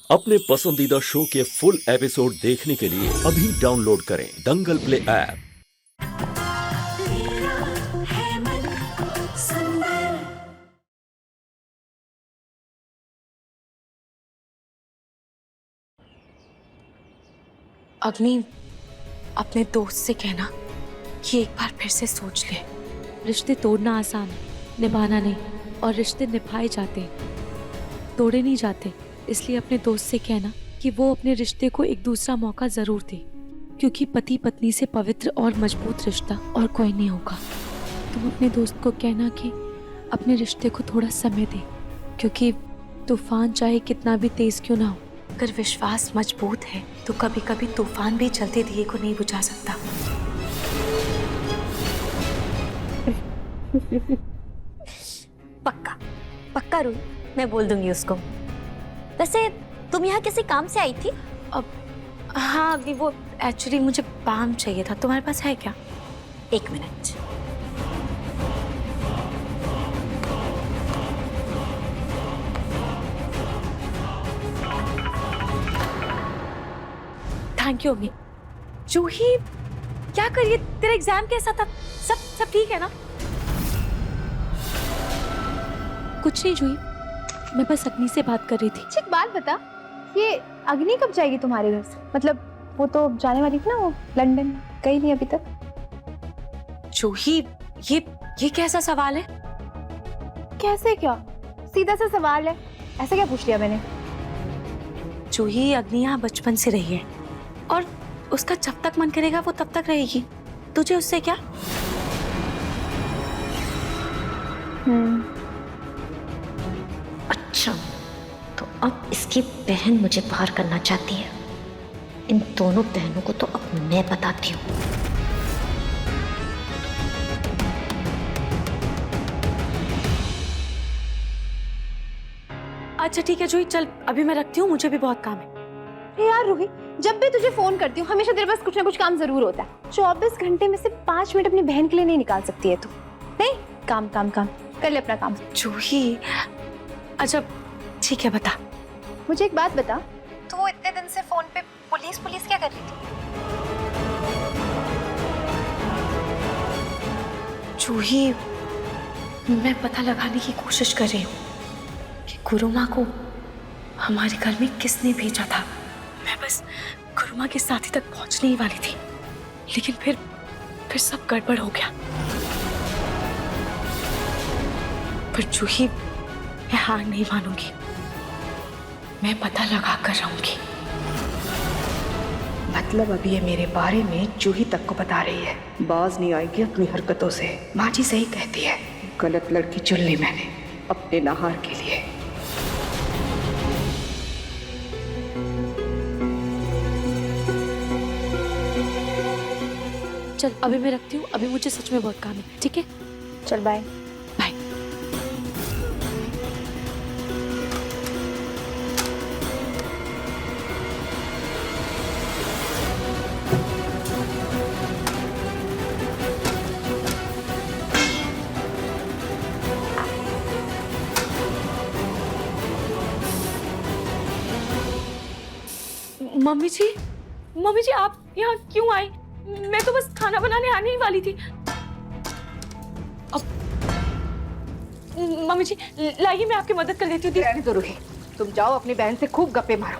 अपने पसंदीदा शो के फुल एपिसोड देखने के लिए अभी डाउनलोड करें दंगल प्ले ऐप। अग्नि, अपने दोस्त से कहना कि एक बार फिर से सोच ले। रिश्ते तोड़ना आसान है, निभाना नहीं। और रिश्ते निभाए जाते हैं, तोड़े नहीं जाते। इसलिए अपने दोस्त से कहना कि वो अपने रिश्ते को एक दूसरा मौका जरूर दे, क्योंकि पति पत्नी से पवित्र और मजबूत रिश्ता और कोई नहीं होगा। तुम अपने दोस्त को कहना कि अपने रिश्ते को थोड़ा समय दे, क्योंकि तूफान चाहे कितना भी तेज क्यों ना हो, अगर विश्वास मजबूत है तो कभी कभी तूफान भी जलते दिए को नहीं बुझा सकता। पक्का पक्का रूही, मैं बोल दूंगी उसको। वैसे तुम यहाँ किसी काम से आई थी? अब हाँ अग्नि, वो एक्चुअली मुझे बाम चाहिए था। तुम्हारे पास है क्या? एक मिनट। थैंक यू अग्नि। जूही, क्या करिए? तेरा एग्जाम कैसा था? सब ठीक है ना? कुछ नहीं जूही, मैं बस अग्नि से बात कर रही थी। एक बात बता, ये अग्नि कब जाएगी तुम्हारे घर से? मतलब वो तो जाने वाली थी ना, वो लंदन गई नहीं अभी तक। जूही, ये कैसा सवाल है? कैसे क्या? सीधा सा सवाल है, ऐसा क्या पूछ लिया मैंने? जूही, अग्नि यहाँ बचपन से रही है और उसका जब तक मन करेगा वो तब तक रहेगी। तुझे उससे क्या? अच्छा, तो अब इसकी बहन मुझे बाहर करना चाहती है। इन दोनों बहनों को तो अब मैं बताती हूँ। अच्छा ठीक है जूही, चल अभी मैं रखती हूँ, मुझे भी बहुत काम है। अरे यार रूही, जब भी तुझे फोन करती हूँ हमेशा तेरे पास कुछ ना कुछ काम जरूर होता है। 24 घंटे में से 5 मिनट अपनी बहन के लिए नहीं निकाल सकती है तू? नहीं, काम काम काम, कर ले अपना काम। जूही, अच्छा ठीक है, बता। मुझे एक बात बता, तू इतने दिन से फोन पे पुलिस क्या कर रही थी? जूही, मैं पता लगाने की कोशिश कर रही हूँ कि गुरुमा को हमारे घर में किसने भेजा था। मैं बस गुरुमा के साथी तक पहुंचने ही वाली थी, लेकिन फिर सब गड़बड़ हो गया। पर जूही, मैं हार नहीं मानूंगी, मैं पता लगा कर रहूंगी। मतलब अभी ये मेरे बारे में जूही तक को बता रही है, बाज नहीं आएगी अपनी हरकतों से। माँ जी सही कहती है, गलत लड़की चुन ली मैंने अपने नाहार के लिए। चल अभी मैं रखती हूँ, अभी मुझे सच में बहुत काम है। ठीक है, चल बाय। बाय। मम्मी जी आप यहाँ क्यों आई? मैं तो बस खाना बनाने आने ही वाली थी। अब मम्मी जी लाइए, मैं आपकी मदद कर देती हूँ। रहने दो रूही, तुम जाओ अपनी बहन से खूब गप्पे मारो,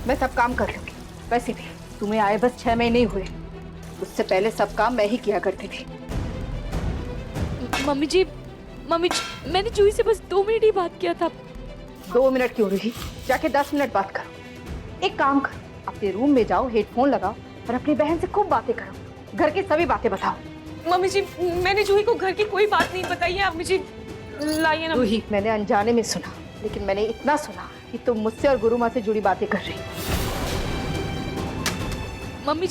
मैं सब काम कर लूंगी। वैसे भी तुम्हें आए बस 6 महीने ही हुए, उससे पहले सब काम मैं ही किया करती थी। मम्मी जी, मैंने जूही से बस 2 मिनट ही बात किया था। 2 मिनट क्यों रूही, जाके 10 मिनट बात करो। एक काम करो, अपने रूम में जाओ, हेडफोन लगाओ और अपनी बहन से खूब बातें करो, घर की सभी बातें बताओ। मम्मी जी, मैंने जूही को घर की कोई बात नहीं बताई है। मम्मी जी लाइए ना। रूही, मैंने अनजाने में सुना, लेकिन मैंने इतना सुना कि तुम मुझसे और गुरु माँ से जुड़ी बातें कर रही। मम्मी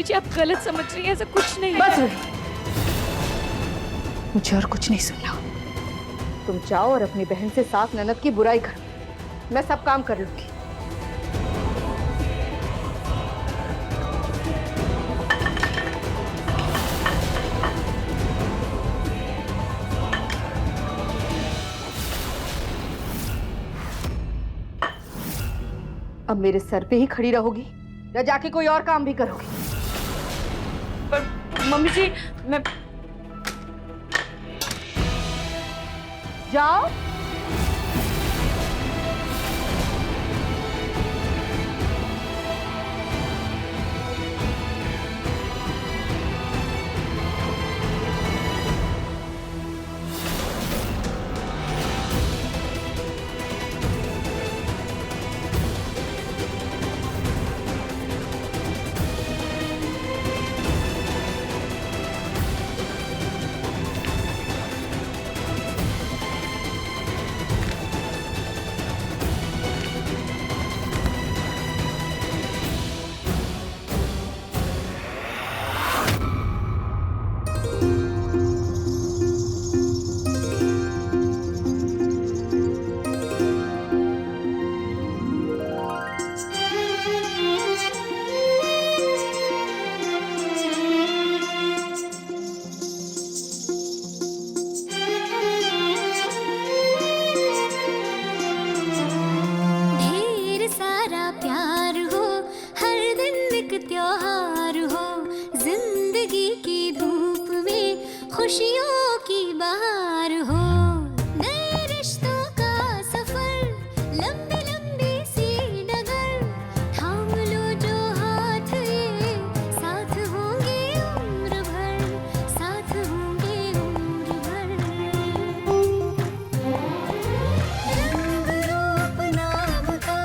जी आप गलत समझ रही हैं, ऐसा कुछ नहीं बस है। रूही, मुझे और कुछ नहीं सुनना। तुम जाओ और अपनी बहन से सास ननद की बुराई करो, मैं सब काम कर लूंगी। अब मेरे सर पे ही खड़ी रहोगी या जाके कोई और काम भी करोगी? पर मम्मी जी मैं जाओ। ढेर सारा प्यार हो, हर दिन एक त्योहार हो, जिंदगी की धूप में खुशियों की बहार हो। नए रिश्तों का सफर, लंबी लंबी सी डगर, थाम लो जो हाथ ये, साथ होंगे उम्र भर, साथ होंगे उम्र भर। रंग रूप नाम का,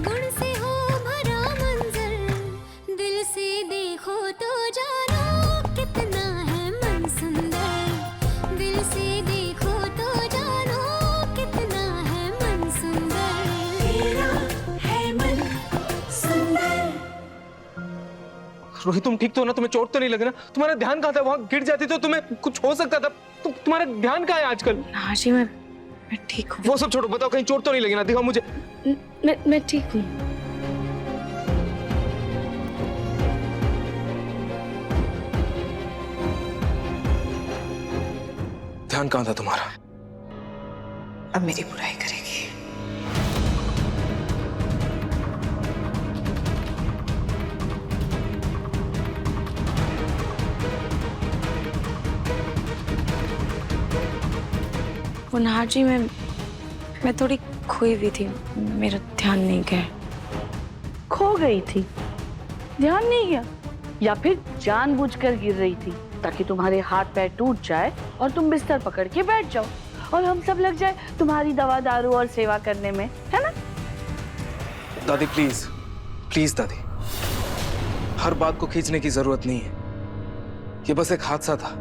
गुण से हो भरा मंजर, दिल से देखो तो जानो कितना है मन सुंदर। दिल से देखो तो जानो कितना है मन सुंदर। तेरा है मन सुंदर। रोहित तुम ठीक तो हो ना? तुम्हें चोट तो नहीं लगी ना? तुम्हारा ध्यान कहाँ था? वहां गिर जाती तो तुम्हें कुछ हो सकता था। तुम्हारा ध्यान कहाँ है आजकल? हाँ जी मैं ठीक हूँ। वो सब छोड़ो, बताओ कहीं चोट तो नहीं लगी ना? दिखाओ मुझे। मैं ठीक हूँ। ध्यान कहाँ था तुम्हारा? अब मेरी बुराई करेगी। गुनहार जी मैं थोड़ी खोई हुई थी, मेरा ध्यान नहीं गया। खो गई थी, ध्यान नहीं गया, या फिर जानबूझकर गिर रही थी ताकि तुम्हारे हाथ पैर टूट जाए और तुम बिस्तर पकड़ के बैठ जाओ और हम सब लग जाए तुम्हारी दवा दारू और सेवा करने में, है ना? दादी प्लीज प्लीज दादी, हर बात को खींचने की जरूरत नहीं है। ये बस एक हादसा था।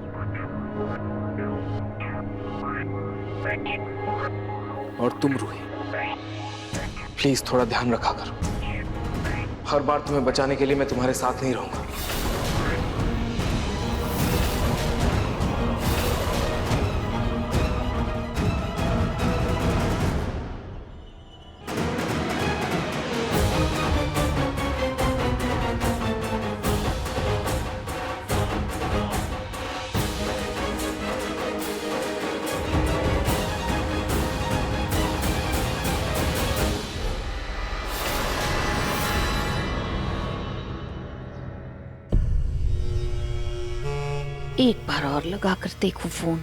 और तुम रूही, प्लीज थोड़ा ध्यान रखा करो। हर बार तुम्हें बचाने के लिए मैं तुम्हारे साथ नहीं रहूंगा। एक बार और लगा कर देखो फोन।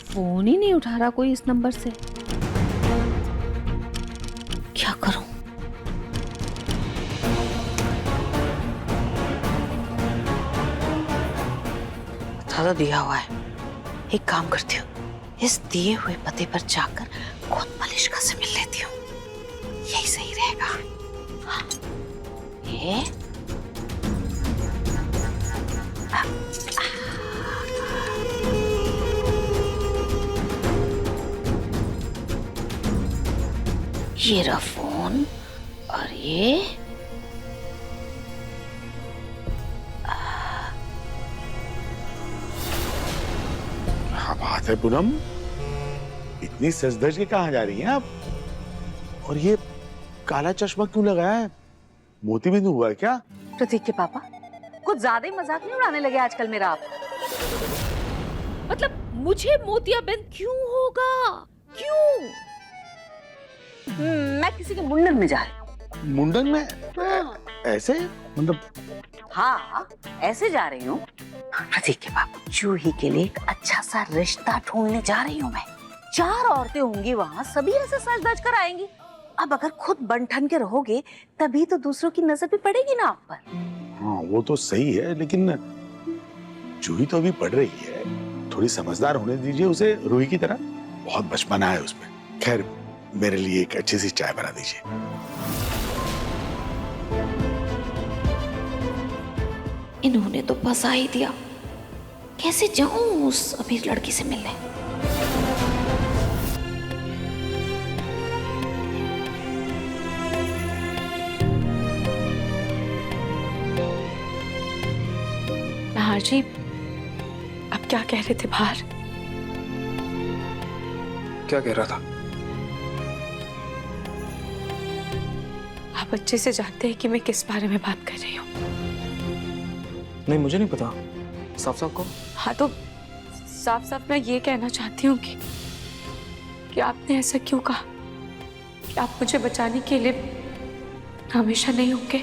फोन ही नहीं उठा रहा कोई इस नंबर से। क्या करूं? बता दिया हुआ है, एक काम करती हूँ, इस दिए हुए पते पर जाकर खुद मलिष्का से मिल लेती हूँ, यही सही रहेगा। हाँ। ये रहा फोन और ये क्या बात है पूनम, इतनी सज धज के कहाँ जा रही हैं आप? और ये काला चश्मा क्यों लगाया है? मोतीबिंदु हुआ है क्या? प्रतीक के पापा कुछ ज्यादा ही मजाक नहीं उड़ाने लगे आजकल मेरा आप? मतलब मुझे मोतियाबिंद क्यों होगा? क्यों? मैं किसी के मुंडन में जा रही हूँ। मुंडन में? हाँ। ऐसे मतलब? हाँ, ऐसे जा रही हूँ प्रतीक के बाप। जूही के लिए एक अच्छा सा रिश्ता ढूंढने जा रही हूँ मैं। 4 औरतें होंगी वहाँ, सभी ऐसे सज धज कर आएंगी। अब अगर खुद बन-ठन के रहोगे तभी तो दूसरों की नजर भी पड़ेगी ना आप पर। हाँ वो तो सही है, लेकिन जूही तो अभी पढ़ रही है, थोड़ी समझदार होने दीजिए उसे, रूही की तरह। बहुत बचपना है उसमें। खैर, मेरे लिए एक अच्छी सी चाय बना दीजिए। इन्होंने तो फंसा ही दिया। कैसे जाऊं उस अमीर लड़की से मिलने? नहार जी, आप क्या कह रहे थे बाहर? क्या कह रहा था? आप अच्छे से जानते हैं कि मैं किस बारे में बात कर रही हूँ। नहीं, मुझे नहीं पता। साफ साफ कहो। हाँ तो साफ साफ मैं ये कहना चाहती हूँ कि आपने ऐसा क्यों कहा कि आप मुझे बचाने के लिए हमेशा नहीं होंगे।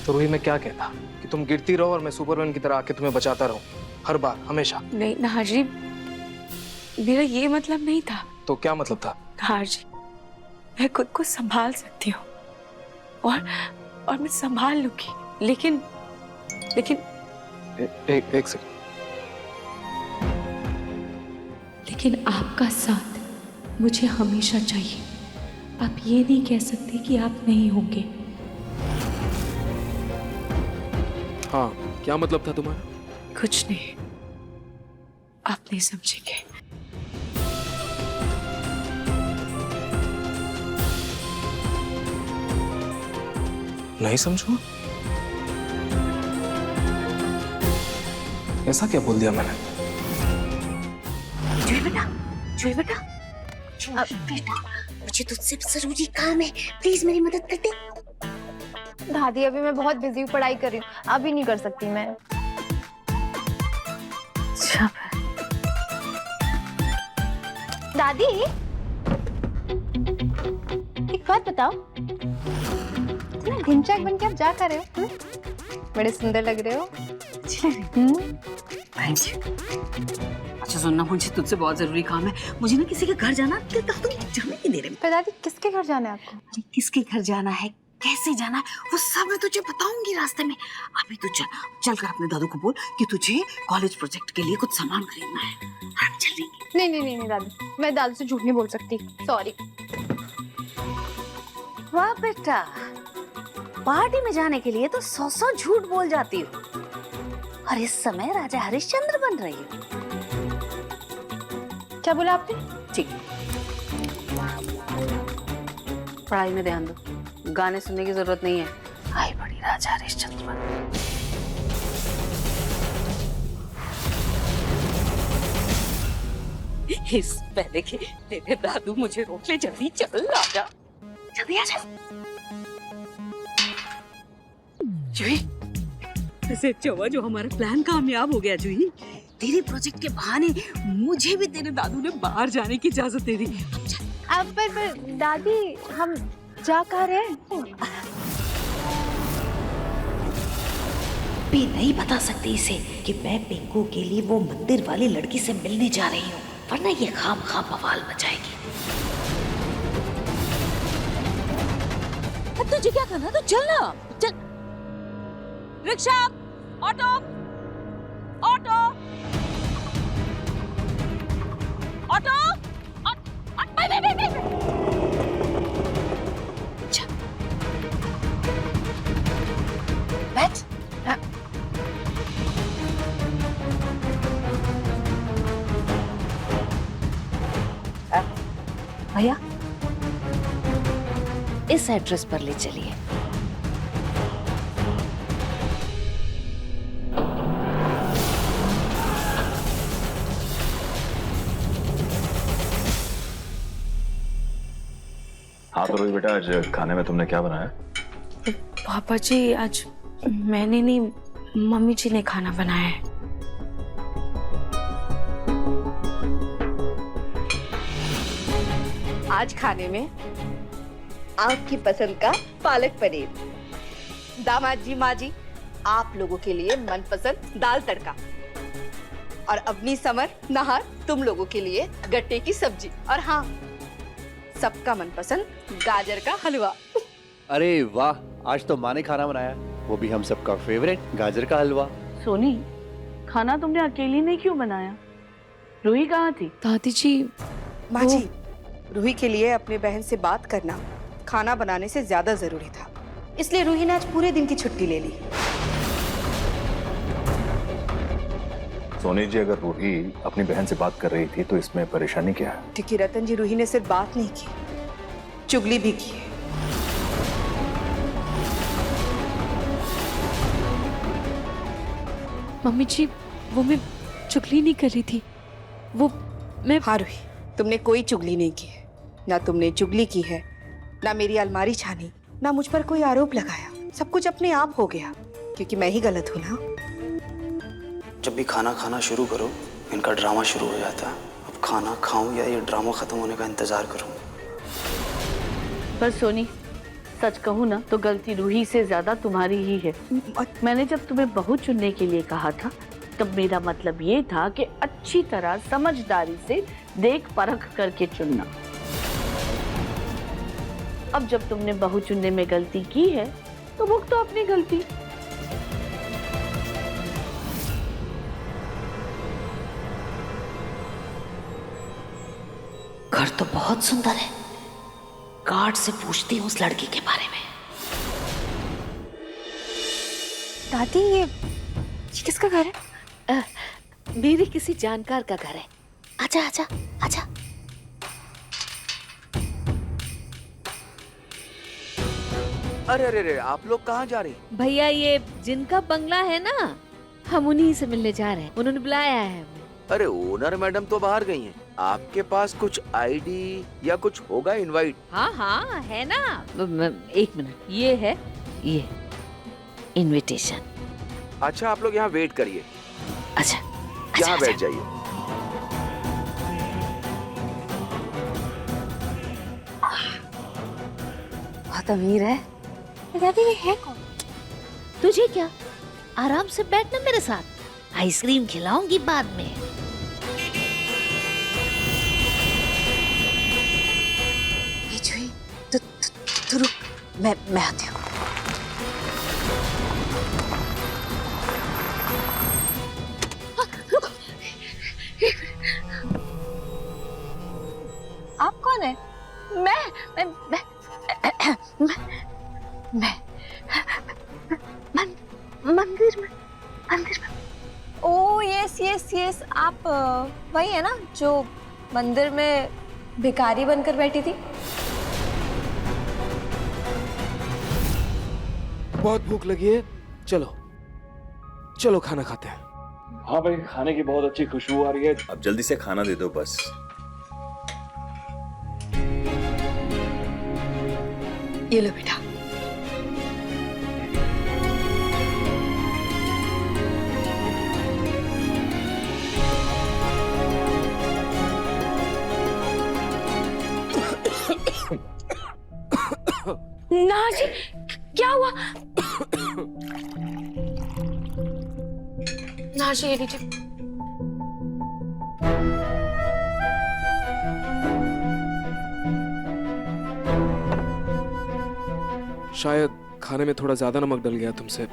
तो रूही, मैं क्या कहता कि तुम गिरती रहो और मैं सुपरमैन की तरह आके तुम्हें बचाता रहूं, हर बार, हमेशा? नहीं नहार जी, मेरा ये मतलब नहीं था। तो क्या मतलब था? नहार जी, मैं खुद को संभाल सकती हूँ और मैं संभाल लूंगी, लेकिन एक सेकंड। लेकिन आपका साथ मुझे हमेशा चाहिए। आप ये नहीं कह सकते कि आप नहीं होंगे। हाँ, क्या मतलब था तुम्हारा? कुछ नहीं, आप नहीं समझेंगे। नहीं समझूं? ऐसा क्या बोल दिया मैंने? जूही बेटा, जूही बेटा, बेटा, मुझे तुझसे जरूरी काम है, प्लीज मेरी मदद कर दे। दादी अभी मैं बहुत बिजी हूँ, पढ़ाई कर रही हूँ, अभी नहीं कर सकती मैं। दादी, एक बात बताओ, इतना ढिंचैक बन के आप जा कर रहे हो? बड़े सुंदर लग रहे हो। Thank you. अच्छा सुनना, मुझे तुझसे बहुत जरूरी काम है। मुझे ना किसी के घर जाना, तुम जाने नहीं दे रहे। पर दादी किसके घर जाना है आपको? किसके घर जाना है, कैसे जाना है, वो सब मैं तुझे बताऊंगी रास्ते में। अभी तू चल कर अपने दादू को बोल कि तुझे कॉलेज प्रोजेक्ट के लिए कुछ सामान खरीदना है। हम चलेंगे। नहीं दादी, मैं दादू से झूठ नहीं बोल सकती, सॉरी। वाह बेटा, पार्टी में जाने के लिए तो 100 झूठ बोल जाती हो, और इस समय राजा हरिश्चंद्र बन रही हो। क्या बोला आपने? ठीक, पढ़ाई में ध्यान दो, गाने सुनने की जरूरत नहीं है। आई बड़ी राजा हरिश्चंद्र बन। इस पहले के तेरे दादू मुझे रोक ले, जल्दी चल राजा, जल्दी आ जा। जूही, ऐसे अच्छा हुआ जो हमारा प्लान कामयाब हो गया। जूही, तेरे प्रोजेक्ट के बहाने मुझे भी तेरे दादू ने बाहर जाने की इजाजत दे दी। अब पर दादी, हम जा कहाँ रहे हैं? भी नहीं बता सकती इसे कि मैं पिंकू के लिए वो मंदिर वाली लड़की से मिलने जा रही हूँ, वरना ये खाम बवाल मचाएगी। तुझे क्या करना, तो चल ना, चल। रिक्शा, ऑटो, ऑटो, ऑटो, बैठ। भैया, इस एड्रेस पर ले चलिए। हाँ तो रोही बेटा, आज खाने में तुमने क्या बनाया? पापा जी, आज मैंने नहीं, मम्मी जी ने खाना बनाया है। आज खाने में आपकी पसंद का पालक पनीर, दामाद जी माँ जी आप लोगों के लिए मनपसंद दाल तड़का, और अपनी समर नहार तुम लोगों के लिए गट्टे की सब्जी, और हाँ सबका मनपसंद गाजर का हलवा। अरे वाह, आज तो माँ ने खाना बनाया, वो भी हम सबका फेवरेट गाजर का हलवा। सोनी, खाना तुमने अकेली नहीं क्यों बनाया? रूही कहाँ थी? दादी जी माँ जी, रूही के लिए अपने बहन से बात करना खाना बनाने से ज्यादा जरूरी था, इसलिए रूही ने आज पूरे दिन की छुट्टी ले ली। सोनी जी, अगर रूही अपनी बहन से बात कर रही थी तो इसमें परेशानी क्या है? क्योंकि रतन जी, रूही ने सिर्फ बात नहीं की, चुगली भी की है। मम्मी जी, वो मैं चुगली नहीं कर रही थी, वो मैं। हाँ रूही, तुमने कोई चुगली नहीं की है, ना तुमने चुगली की है, ना मेरी अलमारी छानी, ना मुझ पर कोई आरोप लगाया। सब कुछ अपने आप हो गया क्योंकि मैं ही गलत हूँ ना। जब भी खाना खाना शुरू करो इनका ड्रामा शुरू हो जाता है। अब खाना खाऊं या ये ड्रामा खत्म होने का इंतजार करूं? बस सोनी, सच कहूँ ना तो गलती रूही से ज्यादा तुम्हारी ही है। मैंने जब तुम्हें बहू चुनने के लिए कहा था तब मेरा मतलब ये था कि अच्छी तरह समझदारी से देख परख करके चुनना। अब जब तुमने बहू चुनने में गलती की है तो भुगतो अपनी गलती। घर तो बहुत सुंदर है, गार्ड से पूछती हूँ उस लड़की के बारे में। दादी ये किसका घर है? मेरे किसी जानकार का घर है। आजा आजा आजा। अरे अरे अरे, आप लोग कहाँ जा रही? भैया, ये जिनका बंगला है ना, हम उन्हीं से मिलने जा रहे हैं, उन्होंने बुलाया है हमें। अरे ओनर मैडम तो बाहर गई हैं। आपके पास कुछ आईडी या कुछ होगा इनवाइट? हाँ हाँ है ना, एक मिनट, ये है, ये इनविटेशन। अच्छा, आप लोग यहाँ वेट करिए। अच्छा, यहाँ बैठ जाइए। बहुत अमीर है। दादी ये है कौन? तुझे क्या, आराम से बैठना मेरे साथ, आइसक्रीम खिलाऊंगी बाद में। तू रुक, मैं आती हूँ। आप कौन है? मैं मंदिर में। ओ यस यस यस, आप वही है ना जो मंदिर में भिखारी बनकर बैठी थी? बहुत भूख लगी है, चलो चलो खाना खाते हैं। हाँ भाई, खाने की बहुत अच्छी खुशबू आ रही है। अब जल्दी से खाना दे दो बस। ये लो बेटा। ना जी, क्या हुआ? ना जी, ये लीजिए। शायद खाने में थोड़ा ज्यादा नमक डल गया तुमसे।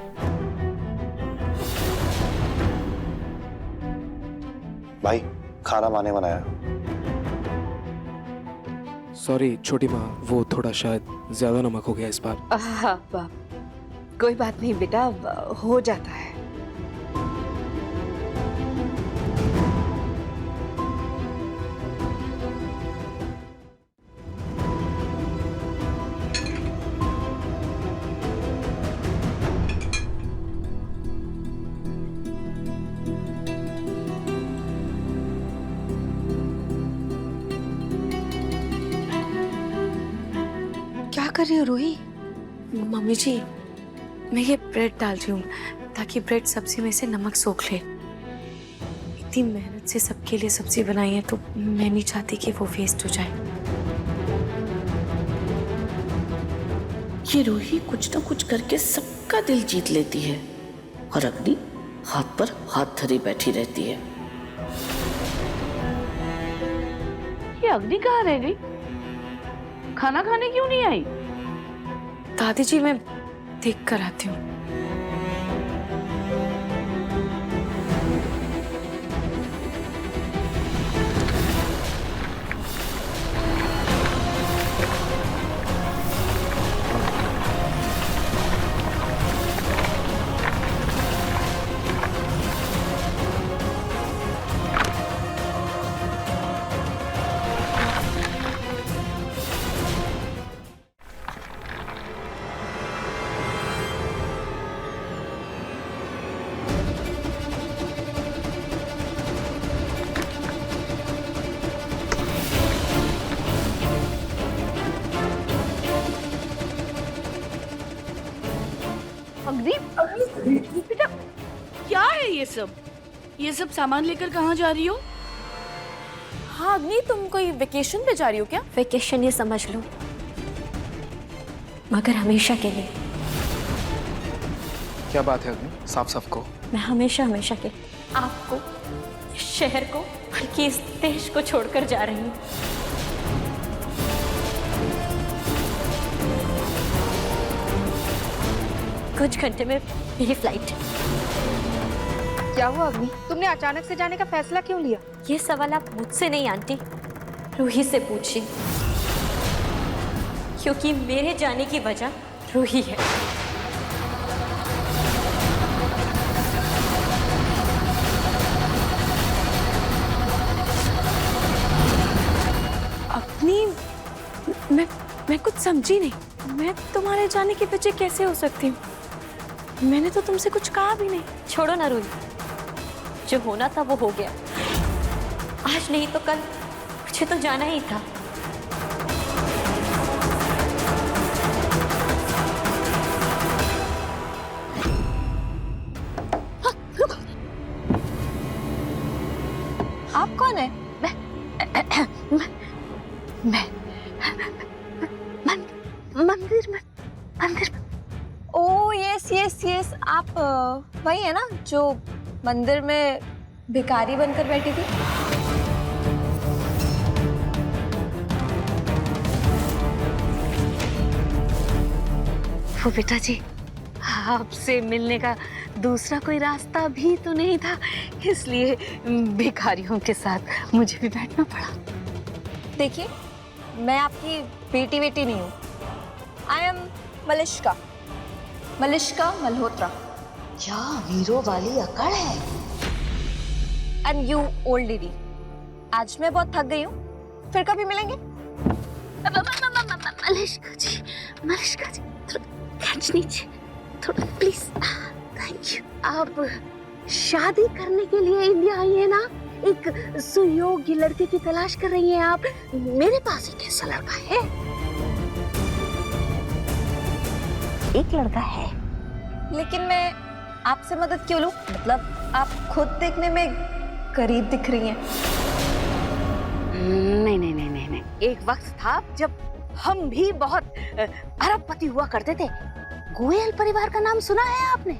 भाई, खाना माने बनाया। सॉरी छोटी माँ, वो थोड़ा शायद ज्यादा नमक हो गया इस बार। कोई बात नहीं बेटा, हो जाता है। क्या कर रही हो रूही? मम्मी जी, मैं ये ब्रेड डाल रही हूँ, ताकि ब्रेड सब्जी में से नमक सोख ले। इतनी मेहनत से सबके लिए सब्जी बनाई है तो मैं नहीं चाहती कि वो वेस्ट हो जाए। ये रूही कुछ ना कुछ करके सबका दिल जीत लेती है और अग्नि हाथ पर हाथ धरी बैठी रहती है। ये अग्नि कहाँ रह गई? खाना खाने क्यों नहीं आई? दादी जी मैं देख कर आती हूँ। बेटा क्या है ये सब? ये सब सामान लेकर कहाँ जा रही हो? हाँ अग्नि, तुम कोई वेकेशन पे जा रही हो क्या? वेकेशन ये समझ लो, मगर हमेशा के लिए। क्या बात है अग्नि? साफ साफ को। मैं हमेशा हमेशा के आपको, इस शहर को, बल्कि इस देश को छोड़कर जा रही हूँ। कुछ घंटे में मेरी फ्लाइट। क्या हुआ अग्नि? तुमने अचानक से जाने का फैसला क्यों लिया? ये सवाल आप मुझसे नहीं आंटी, रूही से पूछिए, क्योंकि मेरे जाने की वजह रूही है। अपनी मैं कुछ समझी नहीं। मैं तुम्हारे जाने के पीछे कैसे हो सकती हूँ? मैंने तो तुमसे कुछ कहा भी नहीं। छोड़ो ना रूही, जो होना था वो हो गया। आज नहीं तो कल मुझे तो जाना ही था। आप कौन है? मंदिर में। ओ यस यस यस, आप वही है ना जो मंदिर में भिखारी बनकर बैठी थी? वो बेटा जी, आपसे मिलने का दूसरा कोई रास्ता भी तो नहीं था, इसलिए भिखारियों के साथ मुझे भी बैठना पड़ा। देखिए, मैं आपकी बेटी नहीं हूँ। I am Malishka Malhotra. क्या हीरो वाली अकड़ है? एंड यू ओल्ड लेडी, आज मैं बहुत थक गई हूँ, फिर कभी मिलेंगे। मलिश्का जी, थोड़ा खींच नीचे, थोड़ा प्लीज, थैंक यू। आप शादी करने के लिए इंडिया आई है ना? एक सुयोग्य लड़के की तलाश कर रही हैं आप। मेरे पास एक ऐसा लड़का है। एक लड़का है, लेकिन मैं आपसे मदद क्यों लूं? मतलब आप खुद देखने में करीब दिख रही हैं। नहीं। एक वक्त था जब हम भी बहुत अरबपति हुआ करते थे। गोयल परिवार का नाम सुना है आपने?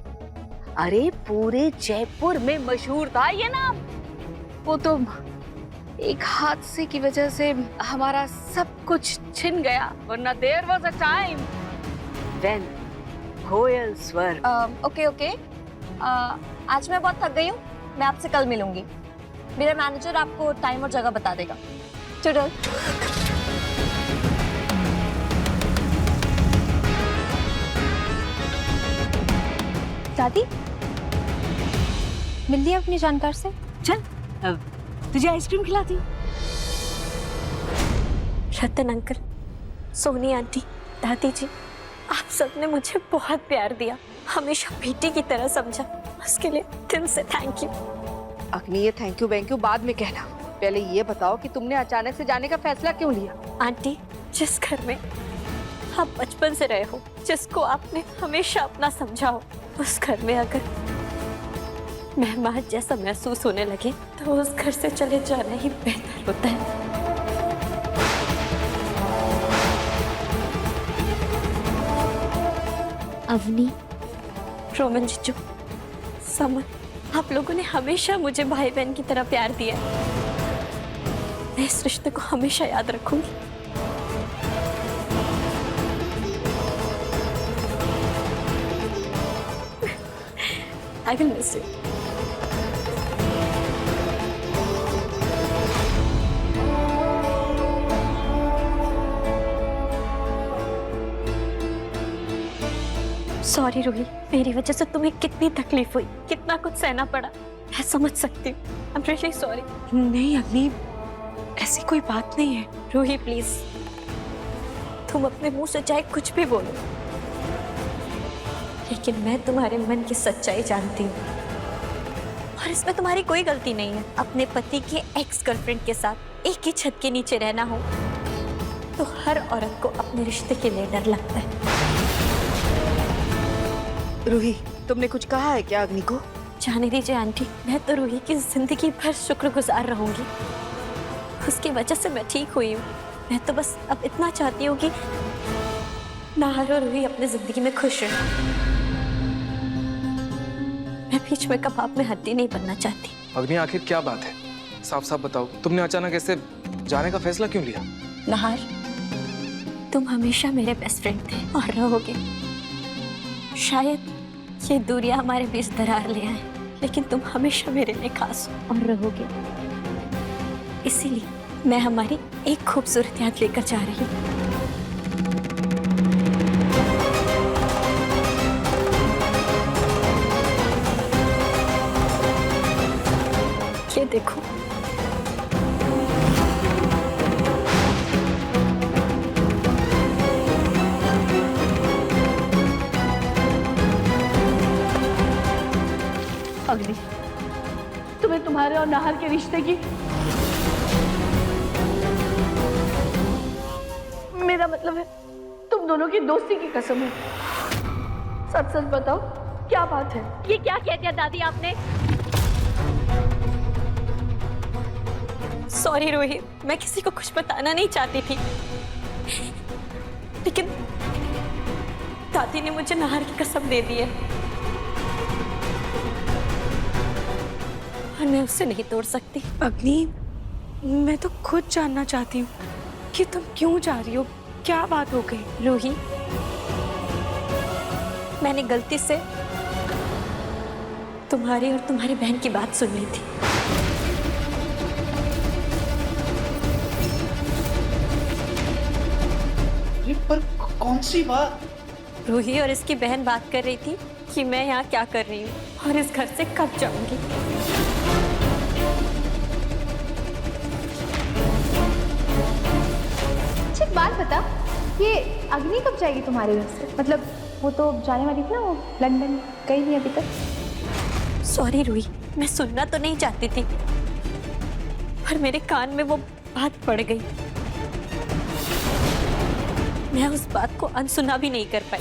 अरे पूरे जयपुर में मशहूर था ये नाम। वो तो एक हादसे की वजह से हमारा सब कुछ छिन गया, वरना there was a time when गोयल स्वर। ओके, आज मैं बहुत थक गई हूँ, मैं आपसे कल मिलूंगी। मेरा मैनेजर आपको टाइम और जगह बता देगा। चलो। दादी, मिल लिया अपनी जानकार से? चल अब तुझे आइसक्रीम खिलाती हूँ। रतन अंकल, सोनी आंटी, दादी जी, आप सबने मुझे बहुत प्यार दिया, हमेशा बेटी की तरह समझा। उसके लिए दिल से थैंक यू। अग्नि, ये थैंक यू बाद में कहना, पहले ये बताओ कि तुमने अचानक से जाने का फैसला क्यों लिया? आंटी, जिस घर में आप बचपन से रहे हो, जिसको आपने हमेशा अपना समझा हो, उस घर में अगर मेहमान जैसा महसूस होने लगे तो उस घर से चले जाना ही बेहतर होता है। अवनी, रोमन जीजू, समन, आप लोगों ने हमेशा मुझे भाई बहन की तरह प्यार दिया। मैं इस रिश्ते को हमेशा याद रखूंगी। I will miss you. Sorry Ruhi, मेरी वजह से तुम्हें कितनी तकलीफ हुई, कितना कुछ सहना पड़ा, मैं समझ सकती हूँ। I'm really sorry. नहीं अग्नि, ऐसी कोई बात नहीं है। रूही प्लीज, तुम अपने मुंह से चाहे कुछ भी बोलो, लेकिन मैं तुम्हारे मन की सच्चाई जानती हूँ और इसमें तुम्हारी कोई गलती नहीं है। अपने पति के एक्स गर्लफ्रेंड के साथ एक ही छत के नीचे रहना हो तो हर औरत को अपने रिश्ते के लिए डर लगता है। रूही, तुमने कुछ कहा है क्या अग्नि को? जाने दीजिए आंटी, मैं तो रूही की जिंदगी भर शुक्रगुजार रहूंगी। उसकी वजह से मैं ठीक हुई हूँ। मैं तो बस अब इतना चाहती हूँ कि नाहर और रूही अपनी जिंदगी में खुश रहें। मैं बीच में कबाब में हड्डी नहीं बनना चाहती। अग्नि, आखिर क्या बात है? साफ साफ बताओ, तुमने अचानक ऐसे जाने का फैसला क्यों लिया? नाहर, तुम हमेशा मेरे बेस्ट फ्रेंड थे और रहोगे। शायद ये दूरियां हमारे बीच दरार ले आए, लेकिन तुम हमेशा मेरे लिए खास हो और रहोगे। इसीलिए मैं हमारी एक खूबसूरत याद लेकर जा रही हूँ। ये देखो, अग्नि, तुम्हें तुम्हारे और नाहर के रिश्ते की, मेरा मतलब है तुम दोनों की दोस्ती की कसम है। सच सच बताओ, क्या बात है? ये क्या कह दिया दादी आपने? सॉरी रोहित, मैं किसी को कुछ बताना नहीं चाहती थी, लेकिन दादी ने मुझे नाहर की कसम दे दी है और मैं उससे नहीं तोड़ सकती। अग्नि, मैं तो खुद जानना चाहती हूँ कि तुम क्यों जा रही हो, क्या बात हो गई? रूही, मैंने गलती से तुम्हारी और तुम्हारी बहन की बात सुन ली थी। पर कौन सी बात? रूही और इसकी बहन बात कर रही थी कि मैं यहाँ क्या कर रही हूँ और इस घर से कब जाऊंगी। अच्छा एक बात बता, ये अग्नि कब जाएगी तुम्हारे घर से? मतलब वो तो जाने वाली थी ना, वो लंदन गई नहीं अभी तक। सॉरी रूही, मैं सुनना तो नहीं चाहती थी, पर मेरे कान में वो बात पड़ गई। मैं उस बात को अनसुना भी नहीं कर पाई,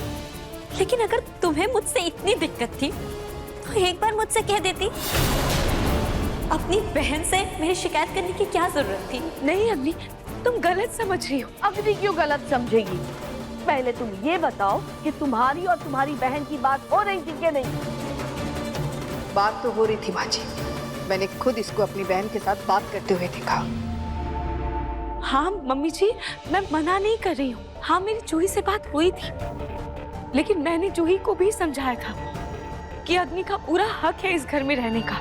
लेकिन अगर तुम्हें मुझसे इतनी दिक्कत थी तो एक बार मुझसे कह देती। अपनी बहन से मेरी शिकायत करने की क्या जरूरत थी? नहीं अग्नि, तुम गलत समझ रही हो। अग्नि क्यों गलत समझेगी? पहले तुम ये बताओ कि तुम्हारी और तुम्हारी बहन की बात हो रही थी कि नहीं? बात तो हो रही थी माँ जी, मैंने खुद इसको अपनी बहन के साथ बात करते हुए देखा। हाँ मम्मी जी, मैं मना नहीं कर रही हूँ। हाँ, मेरी जूही से बात हुई थी, लेकिन मैंने जूही को भी समझाया था कि अग्नि का पूरा हक है इस घर में रहने का।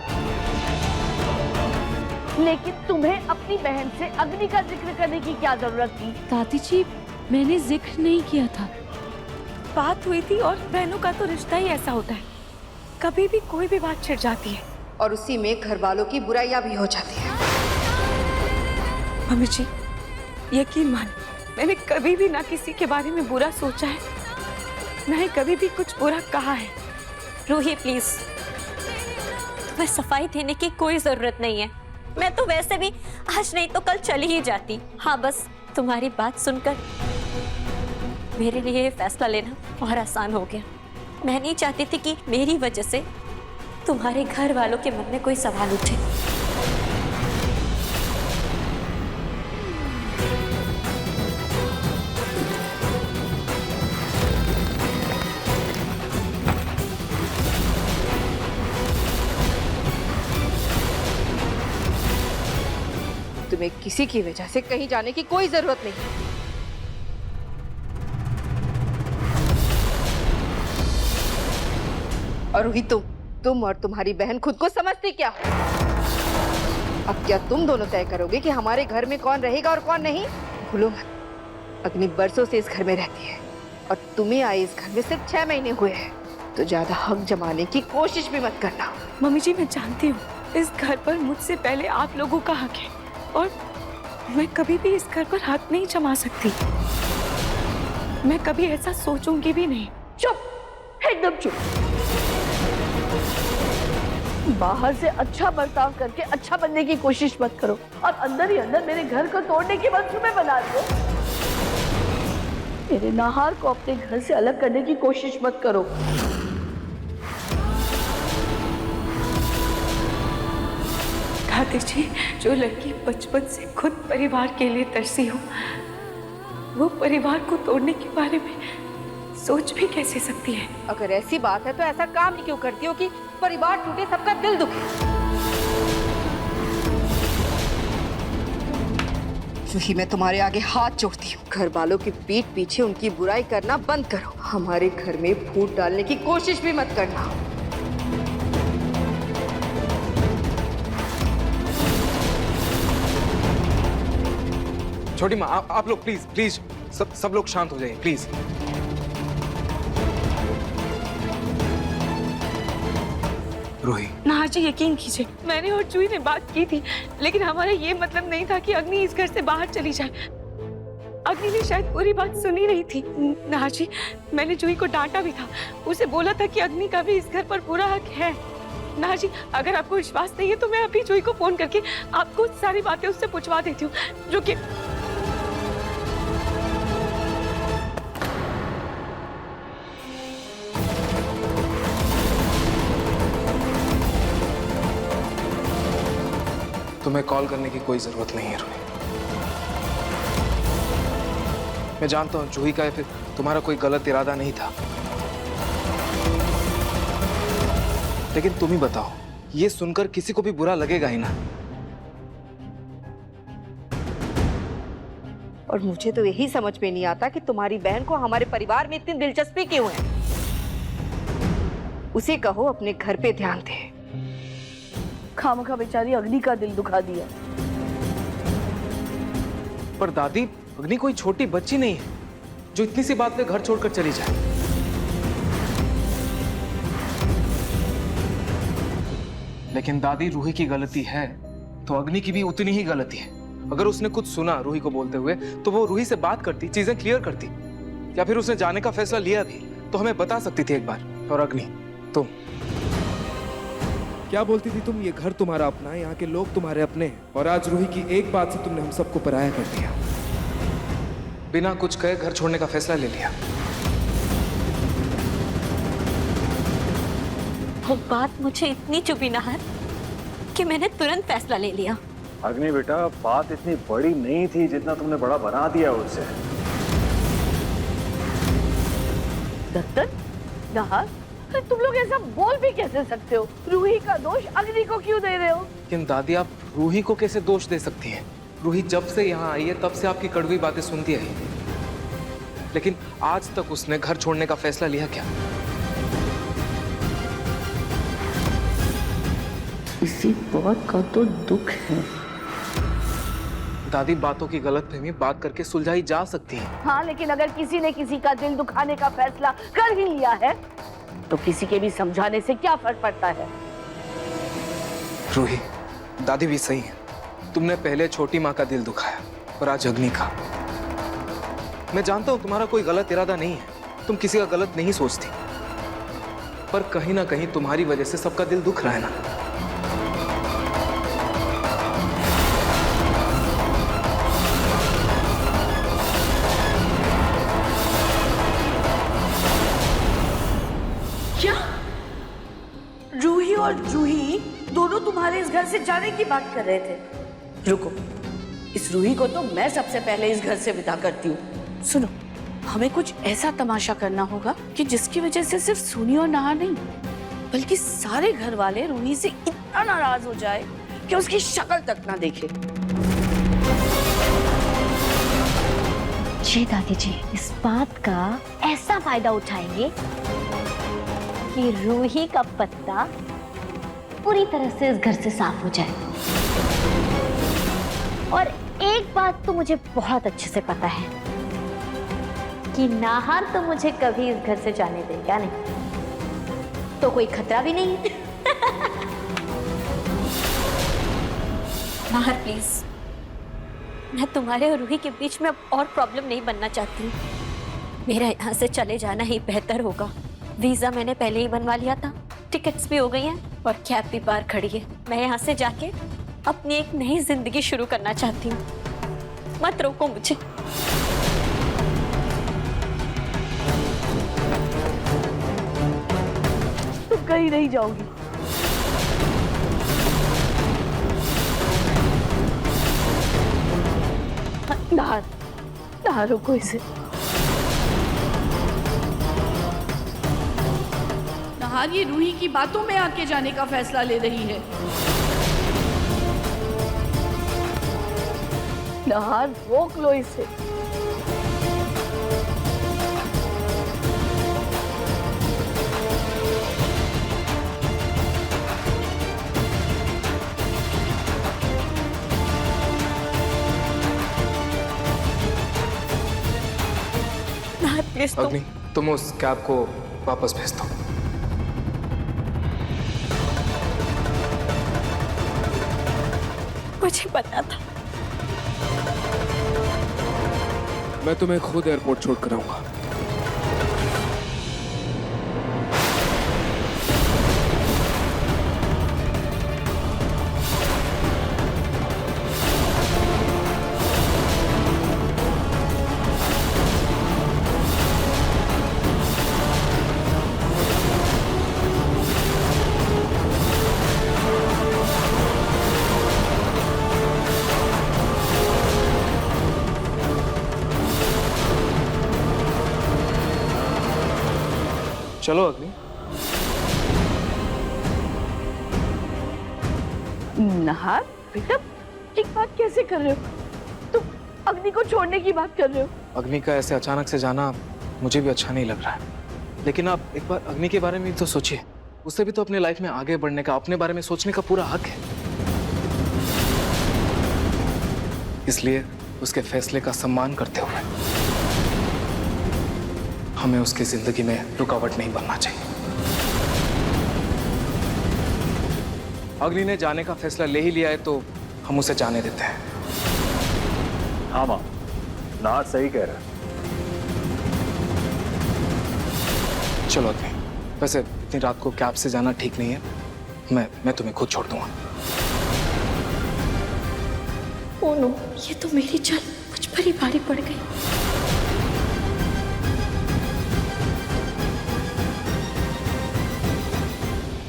लेकिन तुम्हें अपनी बहन से अग्नि का जिक्र करने की क्या जरूरत थी? दादी जी, मैंने जिक्र नहीं किया था। बात हुई थी और बहनों का तो रिश्ता ही ऐसा होता है, कभी भी कोई भी बात छिड़ जाती है और उसी में घर वालों की बुराइयां भी हो जाती है। मम्मी जी, यकीन मान, मैंने कभी भी ना किसी के बारे में बुरा सोचा है, ना ही कभी भी कुछ बुरा कहा है। रूही प्लीज, तुम्हें सफाई देने की कोई जरूरत नहीं है। मैं तो वैसे भी आज नहीं तो कल चली ही जाती। हाँ, बस तुम्हारी बात सुनकर मेरे लिए ये फैसला लेना और आसान हो गया। मैं नहीं चाहती थी कि मेरी वजह से तुम्हारे घर वालों के मन में कोई सवाल उठे। तुम्हें किसी की वजह से कहीं जाने की कोई जरूरत नहीं। और रूही, तुम और तुम्हारी बहन खुद को समझती क्या हो? अब क्या तुम दोनों तय करोगे कि हमारे घर में कौन रहेगा और कौन नहीं? भूलो मत, अग्नि बरसों से इस घर में रहती है और तुम्हें आए इस घर में सिर्फ 6 महीने हुए हैं, तो ज्यादा हक जमाने की कोशिश भी मत करना। मम्मी जी, मैं जानती हूँ इस घर पर मुझसे पहले आप लोगों का हक है और मैं कभी भी इस घर पर हक नहीं जमा सकती। मैं कभी ऐसा सोचूंगी भी नहीं। चुप, एकदम चुप। बाहर से अच्छा बर्ताव करके अच्छा बनने की कोशिश मत करो और अंदर ही अंदर मेरे घर को तोड़ने के मंसूबे बना दो। मेरे नाहार को अपने घर से अलग करने की कोशिश मत करो। दादी जी, जो लड़की बचपन से खुद परिवार के लिए तरसी हो, वो परिवार को तोड़ने के बारे में सोच भी कैसे सकती है? अगर ऐसी बात है तो ऐसा काम ही क्यों करती हो कि परिवार टूटे, सबका दिल दुखे? रूही, मैं तुम्हारे आगे हाथ जोड़ती हूँ। घर वालों की पीठ पीछे उनकी बुराई करना बंद करो। हमारे घर में फूट डालने की कोशिश भी मत करना। छोटी माँ, आप लोग प्लीज प्लीज सब लोग शांत हो जाइए प्लीज। रूही, ना जी, यकीन कीजिए, मैंने और जूही ने बात की थी, लेकिन हमारा ये मतलब नहीं था कि अग्नि इस घर से बाहर चली जाए। अग्नि ने शायद पूरी बात सुनी नहीं थी। ना जी, मैंने जूही को डांटा भी था, उसे बोला था कि अग्नि का भी इस घर पर पूरा हक है। ना जी, अगर आपको विश्वास नहीं है तो मैं अभी जूही को फोन करके आपको सारी बातें उससे पूछवा देती हूँ, जो कि तुम्हें कॉल करने की कोई जरूरत नहीं है रूही। मैं जानता हूं जूही का या फिर तुम्हारा कोई गलत इरादा नहीं था, लेकिन तुम ही बताओ, ये सुनकर किसी को भी बुरा लगेगा ही ना। और मुझे तो यही समझ में नहीं आता कि तुम्हारी बहन को हमारे परिवार में इतनी दिलचस्पी क्यों है। उसे कहो अपने घर पे ध्यान दे। खामखा बेचारी अग्नि का दिल दुखा दिया। पर दादी, अग्नि कोई छोटी बच्ची नहीं है जो इतनी सी बात पे घर छोड़कर चली जाए। लेकिन दादी, रूही की गलती है तो अग्नि की भी उतनी ही गलती है। अगर उसने कुछ सुना रूही को बोलते हुए तो वो रूही से बात करती, चीजें क्लियर करती, या फिर उसने जाने का फैसला लिया भी तो हमें बता सकती थी एक बार। और अग्नि, तुम क्या बोलती थी तुम? ये घर तुम्हारा अपना है, यहाँ के लोग तुम्हारे अपने हैं, और आज रूही की एक बात से तुमने हम सबको पराया कर दिया। बिना कुछ कहे घर छोड़ने का फैसला ले लिया। वो बात मुझे इतनी चुभी ना है कि मैंने तुरंत फैसला ले लिया। अग्नि बेटा, बात इतनी बड़ी नहीं थी जितना तुमने बड़ा बना दिया उसे। दत्तन, नाहर, तुम लोग ऐसा बोल भी कैसे सकते हो? रूही का दोष अग्नि को क्यों दे रहे हो? लेकिन दादी, आप रूही को कैसे दोष दे सकती हैं? रूही जब से यहाँ आई है तब से आपकी कड़वी बातें सुनती आई, लेकिन आज तक उसने घर छोड़ने का फैसला लिया क्या? इसी बात का तो दुख है। दादी, बातों की गलतफहमी बात करके सुलझाई जा सकती है। हाँ, लेकिन अगर किसी ने किसी का दिल दुखाने का फैसला कर ही लिया है तो किसी के भी समझाने से क्या फर्क पड़ता है? रूही, दादी भी सही है। तुमने पहले छोटी माँ का दिल दुखाया और आज अग्नि का। मैं जानता हूं तुम्हारा कोई गलत इरादा नहीं है, तुम किसी का गलत नहीं सोचती, पर कहीं ना कहीं तुम्हारी वजह से सबका दिल दुख रहा है ना। और जूही दोनों तुम्हारे इस घर से जाने की बात कर रहे थे। रुको, इस रूही को तो मैं सबसे पहले इस घर से विदा करती हूँ। सुनो, हमें कुछ ऐसा तमाशा करना होगा कि जिसकी वजह से सिर्फ सोनी और नहार नहीं बल्कि सारे घर वाले रूही से इतना नाराज हो जाए कि उसकी शक्ल तक ना देखे। जी दादी जी, इस बात का ऐसा फायदा उठाएंगे कि रूही का पत्ता पूरी तरह से इस घर से साफ हो जाए। और एक बात तो मुझे बहुत अच्छे से पता है कि नाहर तो मुझे कभी इस घर से जाने देगा नहीं, तो कोई खतरा भी नहीं है। नाहर प्लीज, मैं तुम्हारे और रूही के बीच में अब और प्रॉब्लम नहीं बनना चाहती। मेरा यहाँ से चले जाना ही बेहतर होगा। वीजा मैंने पहले ही बनवा लिया था, टिकट्स भी हो गई हैं और कैब भी बाहर खड़ी है। मैं यहाँ से जाके अपनी एक नई जिंदगी शुरू करना चाहती हूँ। मत रोको मुझे। तुम कहीं नहीं जाओगी। ना रुको इसे। नहार ये रूही की बातों में आके जाने का फैसला ले रही है। नहार रोक लो इसे। अग्नि, तुम उस कैब को वापस भेज दो। मुझे पता था। मैं तुम्हें खुद एयरपोर्ट छोड़ कर आऊंगा। चलो अग्नि। नहार बेटा, एक बात कैसे कर रहे हो? तुम अग्नि को छोड़ने की बात कर रहे हो। अग्नि का ऐसे अचानक से जाना मुझे भी अच्छा नहीं लग रहा है, लेकिन आप एक बार अग्नि के बारे में भी तो सोचिए। उसे भी तो अपने लाइफ में आगे बढ़ने का, अपने बारे में सोचने का पूरा हक है। इसलिए उसके फैसले का सम्मान करते हुए हमें उसकी जिंदगी में रुकावट नहीं बनना चाहिए। अग्नि ने जाने का फैसला ले ही लिया है तो हम उसे जाने देते हैं। हाँ माँ, नाहर सही कह रहा है। चलो अग्नि, वैसे इतनी रात को कैब से जाना ठीक नहीं है। मैं तुम्हें खुद छोड़ दूंगा। ओ नो, ये तो मेरी जान मुझ पर ही भारी पड़ गई।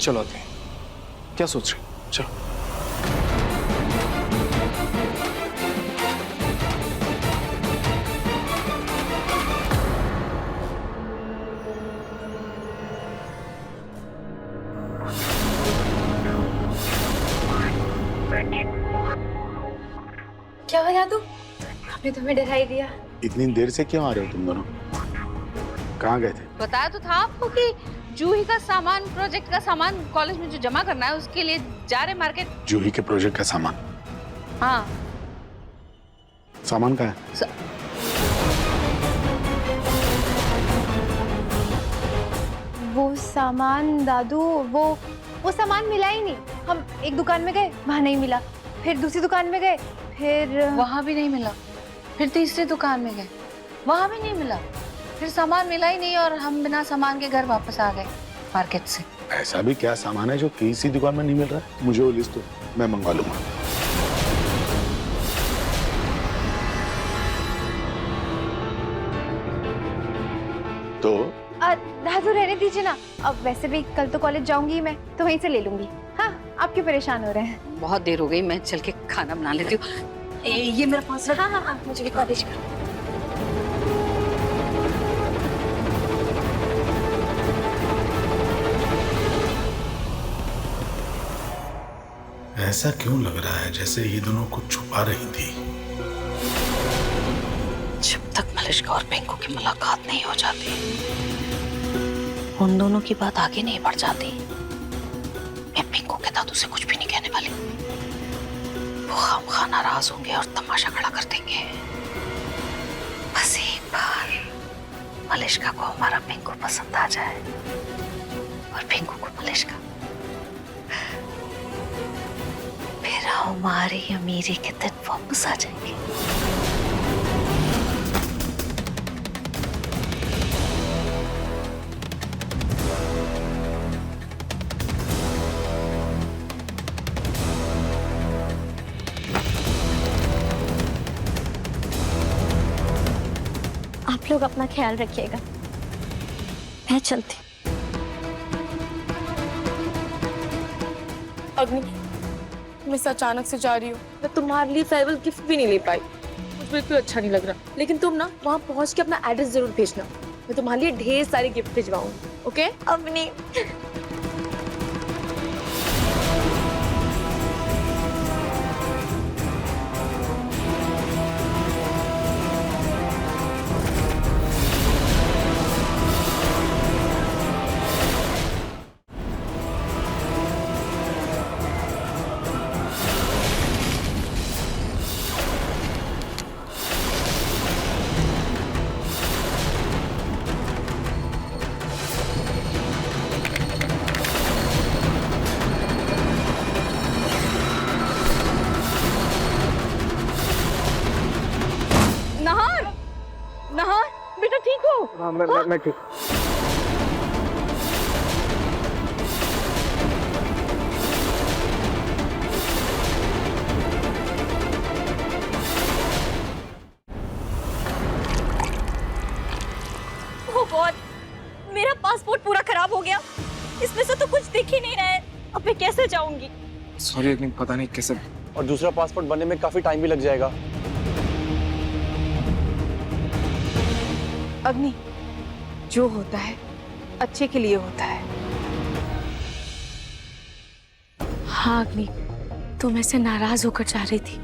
चलो अग्नि, क्या सोच रहे हो? चलो। क्या हुआ यादू? आपने तुम्हें डरा ही दिया। इतनी देर से क्यों आ रहे हो तुम दोनों? कहाँ गए थे? बताया तो था आपको कि जूही का सामान, प्रोजेक्ट का सामान कॉलेज में जो जमा करना है उसके लिए जा रहे मार्केट। जूही के प्रोजेक्ट का सामान? हाँ। सामान कहाँ है? वो सामान दादू, वो सामान मिला ही नहीं। हम एक दुकान में गए, वहाँ नहीं मिला। फिर दूसरी दुकान में गए, फिर वहाँ भी नहीं मिला। फिर तीसरी दुकान में गए, वहाँ भी नहीं मिला। फिर सामान मिला ही नहीं और हम बिना सामान के घर वापस आ गए मार्केट से। ऐसा भी क्या सामान है जो किसी दुकान में नहीं मिल रहा है? मुझे वो लिस्ट दो, मैं मंगवा लूंगा। तो दादू रहने दीजिए ना, अब वैसे भी कल तो कॉलेज जाऊंगी मैं, तो वहीं से ले लूंगी। हाँ, आप क्यों परेशान हो रहे हैं? बहुत देर हो गई, मैं चल के खाना बना लेती हूँ। ये मेरा पास रख। हाँ, मुझे भी कॉलेज का। ऐसा क्यों लग रहा है जैसे ये दोनों कुछ छुपा रही थी? जब तक मलिष्का और पिंकू की मुलाकात नहीं हो जाती, उन दोनों की बात आगे नहीं बढ़ जाती, मैं पिंकू के दादू से कुछ भी नहीं कहने वाली। वो खामखा नाराज होंगे और तमाशा खड़ा कर देंगे। बस एक बार मलिष्का को हमारा पिंकू पसंद आ जाए और पिंकू को मलिष्का, फिर हमारी अमीरी के दिन वापस आ जाएंगे। आप लोग अपना ख्याल रखिएगा, मैं चलती। अग्नि, मैं अचानक से जा रही हूँ, मैं तुम्हारे लिए फेयरवेल गिफ्ट भी नहीं ले पाई। मुझे बिल्कुल अच्छा नहीं लग रहा, लेकिन तुम ना वहाँ पहुँच के अपना एड्रेस जरूर भेजना, मैं तुम्हारे लिए ढेर सारे गिफ्ट भिजवाऊंगी। ओके? अग्नि, बेटा ठीक हो? हाँ, मैं ठीक। ओह गॉड, मेरा पासपोर्ट पूरा खराब हो गया, इसमें से तो कुछ दिख ही नहीं रहा है। अब मैं कैसे जाऊंगी? सॉरी अग्नि, पता नहीं कैसे। और दूसरा पासपोर्ट बनने में काफी टाइम भी लग जाएगा। अग्नि, जो होता है अच्छे के लिए होता है। हाँ अग्नि, तुम ऐसे नाराज होकर जा रही थी,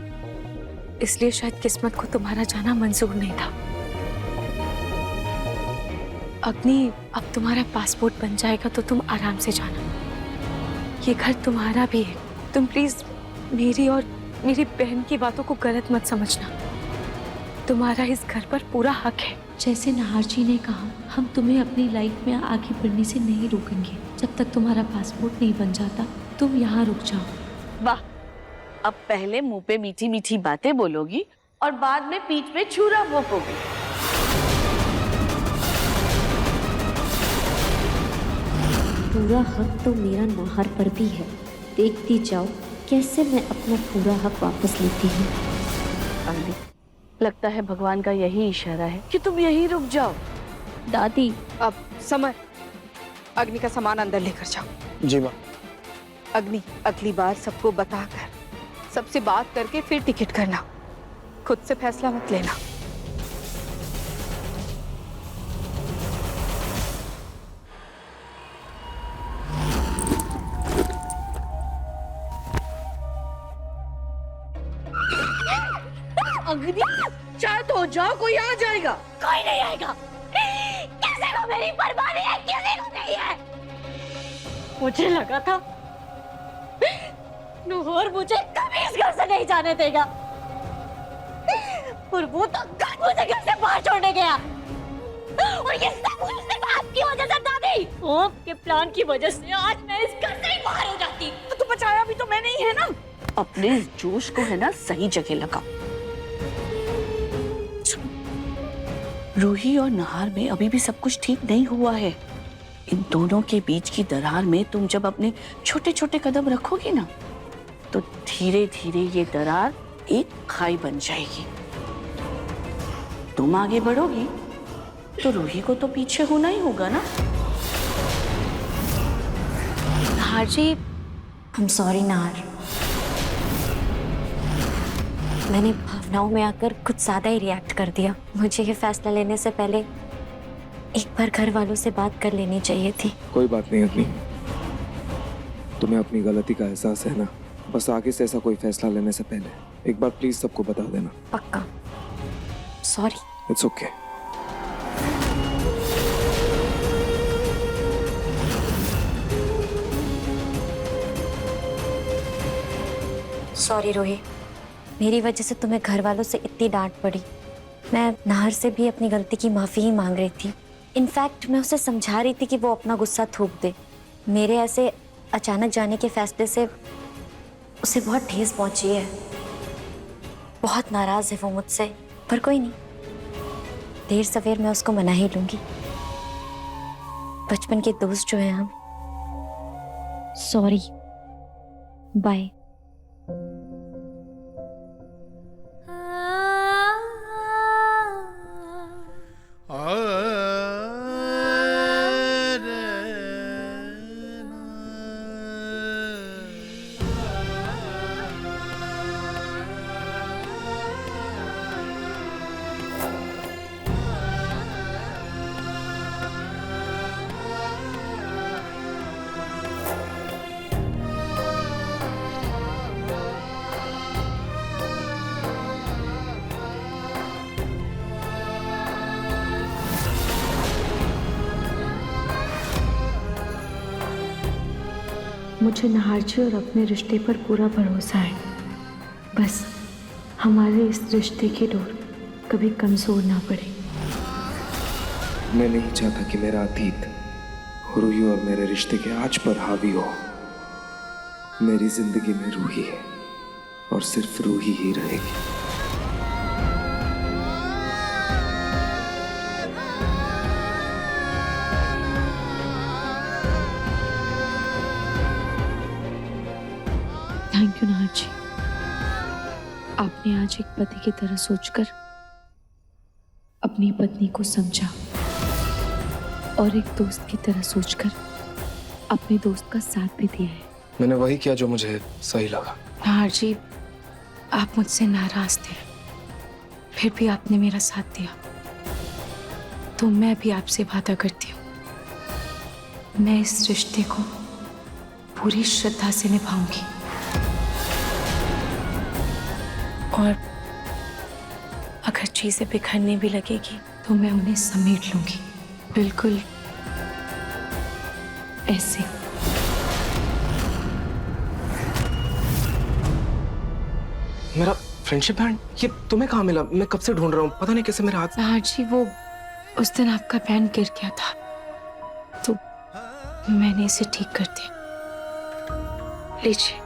इसलिए शायद किस्मत को तुम्हारा जाना मंजूर नहीं था। अग्नि, अब तुम्हारा पासपोर्ट बन जाएगा तो तुम आराम से जाना। ये घर तुम्हारा भी है, तुम प्लीज मेरी और मेरी बहन की बातों को गलत मत समझना। तुम्हारा इस घर पर पूरा हक है। जैसे नाहर जी ने कहा, हम तुम्हें अपनी लाइफ में आगे बढ़ने से नहीं रोकेंगे। जब तक तुम्हारा पासपोर्ट नहीं बन जाता, तुम यहाँ रुक जाओ। वाह, अब पहले मुंह पे मीठी मीठी बातें बोलोगी और बाद में पीठ पे छुरा भोंकोगी। पूरा हक तो मेरा नाहर पर भी है। देखती जाओ कैसे मैं अपना पूरा हक वापस लेती हूँ। अग्नि, लगता है भगवान का यही इशारा है कि तुम यहीं रुक जाओ। दादी, अब समर, अग्नि का सामान अंदर लेकर जाओ। जी माँ। अग्नि, अगली बार सबको बताकर, सबसे बात करके फिर टिकट करना, खुद से फैसला मत लेना। अग्नि, चाहे तो जाओ, कोई आ जाएगा। कोई नहीं आएगा। किसी को मेरी परवाह नहीं है, किसी को नहीं है। मुझे लगा था नूर मुझे कभी इस घर से नहीं जाने देगा, और वो तो मुझे घर से बाहर छोड़ने गया। और ये सब सिर्फ आपकी वजह से दादी, आपके प्लान की वजह से आज मैं इस घर से ही बाहर हो जाती। तो बचाया भी तो मैंने ही है ना। अपने इस जोश को है ना सही जगह लगाओ। रूही और नाहर में अभी भी सब कुछ ठीक नहीं हुआ है। इन दोनों के बीच की दरार में तुम जब अपने छोटे छोटे कदम रखोगे ना, तो धीरे धीरे ये दरार एक खाई बन जाएगी। तुम आगे बढ़ोगी तो रूही को तो पीछे होना ही होगा ना। नाहर जी, I'm sorry नाहर, मैंने भावनाओं में आकर कुछ ज्यादा ही रिएक्ट कर दिया। मुझे ये फैसला लेने से पहले एक बार घर वालों से बात कर लेनी चाहिए थी। कोई बात नहीं अग्नि, तुम्हें अपनी गलती का एहसास है ना। बस आगे से ऐसा कोई फैसला लेने से पहले एक बार प्लीज सबको बता देना। पक्का। सॉरी। It's okay. सॉरी रोही, मेरी वजह से तुम्हें घर वालों से इतनी डांट पड़ी। मैं नाहर से भी अपनी गलती की माफी ही मांग रही थी। इनफैक्ट मैं उसे समझा रही थी कि वो अपना गुस्सा थूक दे। मेरे ऐसे अचानक जाने के फैसले से उसे बहुत ठेस पहुंची है। बहुत नाराज है वो मुझसे, पर कोई नहीं, देर सवेर मैं उसको मना ही लूंगी। बचपन के दोस्त जो हैं हम। Sorry, bye. मुझे नाहर जी और अपने रिश्ते पर पूरा भरोसा है। बस हमारे इस रिश्ते की डोर कभी कमजोर ना पड़े। मैं नहीं चाहता कि मेरा अतीत रूही और मेरे रिश्ते के आज पर हावी हो। मेरी जिंदगी में रूही है और सिर्फ रूही ही रहेगी। थैंक यू नाहर जी, आपने आज एक पति की तरह सोचकर अपनी पत्नी को समझा और एक दोस्त की तरह सोचकर अपने दोस्त का साथ भी दिया है। मैंने वही किया जो मुझे सही लगा। नाहर जी, आप मुझसे नाराज थे, फिर भी आपने मेरा साथ दिया, तो मैं भी आपसे वादा करती हूँ, मैं इस रिश्ते को पूरी श्रद्धा से निभाऊंगी और अगर चीजें बिखरने भी लगेगी तो मैं उन्हें समेट लूंगी, बिल्कुल ऐसे। मेरा फ्रेंडशिप बैंड, ये तुम्हें कहाँ मिला? मैं कब से ढूंढ रहा हूँ, पता नहीं कैसे मेरे हाथ। नाहर जी, वो उस दिन आपका बैंड गिर गया था तो मैंने इसे ठीक कर दिया। लीजिए।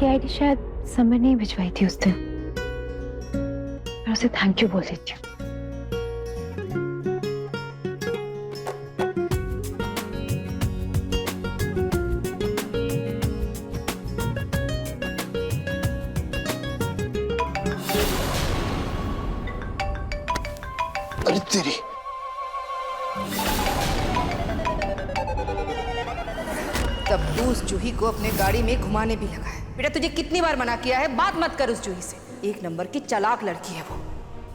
ये आईडी शायद समर ने भिजवाई थी उस दिन। मैं उसे थैंक यू बोल देती हूँ। अरे तेरी। तब तू उस जूही को अपने गाड़ी में घुमाने भी लगा है। बेटा तुझे कितनी बार मना किया है, बात मत कर उस जूही से। एक नंबर की चालाक लड़की है वो।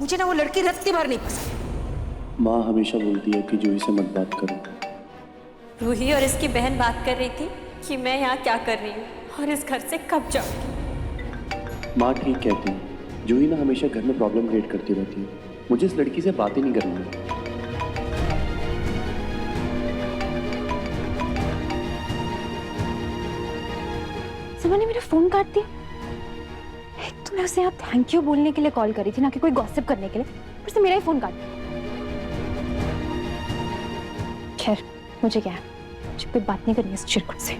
मुझे ना वो लड़की रत्ती भर नहीं पसंद। माँ हमेशा बोलती है कि जूही से मत बात करो। रूही और इसकी बहन बात कर रही थी कि मैं यहाँ क्या कर रही हूँ और इस घर से कब जाऊँगी। माँ ठीक कहती है, जूही ना हमेशा घर में प्रॉब्लम क्रिएट करती रहती है। मुझे इस लड़की से बात ही नहीं करनी है। सुबह ने मेरा फोन काट दिया। एक तो मैं उसे यहाँ थैंक यू बोलने के लिए कॉल करी थी, ना कि कोई गॉसिप करने के लिए। फिर से मेरा ही फोन काट दिया। खैर मुझे क्या है, मुझे कोई बात नहीं करनी है इस चिरकुट से।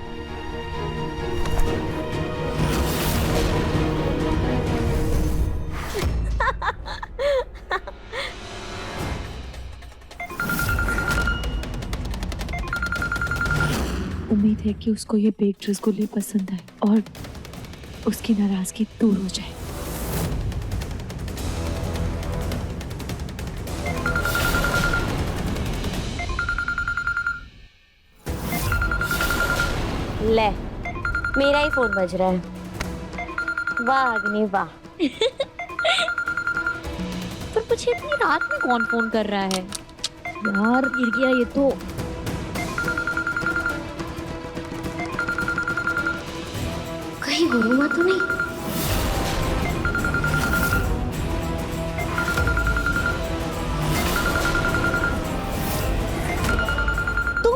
उम्मीद है कि उसको ये बेक्ड रसगुल्ले पसंद आए और उसकी नाराजगी दूर हो जाए। ले, मेरा ही फोन बज रहा है। वाह अग्नि वाह। पर मुझे इतनी रात में कौन फोन कर रहा है यार, गिर गया ये तो। कहीं गुरुमा तो नहीं? तू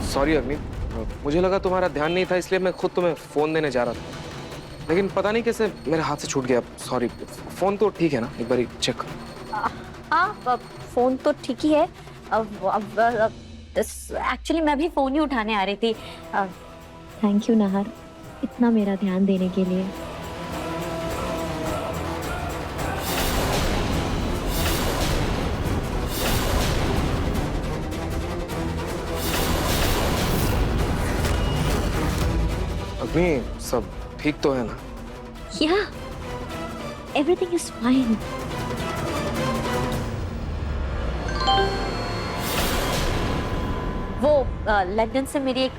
सॉरी अग्नि, मुझे लगा तुम्हारा ध्यान नहीं था इसलिए मैं खुद तुम्हें फोन देने जा रहा था, लेकिन पता नहीं कैसे मेरे हाथ से छूट गया। सॉरी। फोन तो ठीक है ना, एक बार चेक करो। हाँ फोन तो ठीक ही है। एक्चुअली मैं भी फोन ही उठाने आ रही थी। थैंक यू नाहर, इतना मेरा ध्यान देने के लिए। अग्नि सब ठीक तो है ना? Yeah, everything is fine. वो लंदन से मेरी एक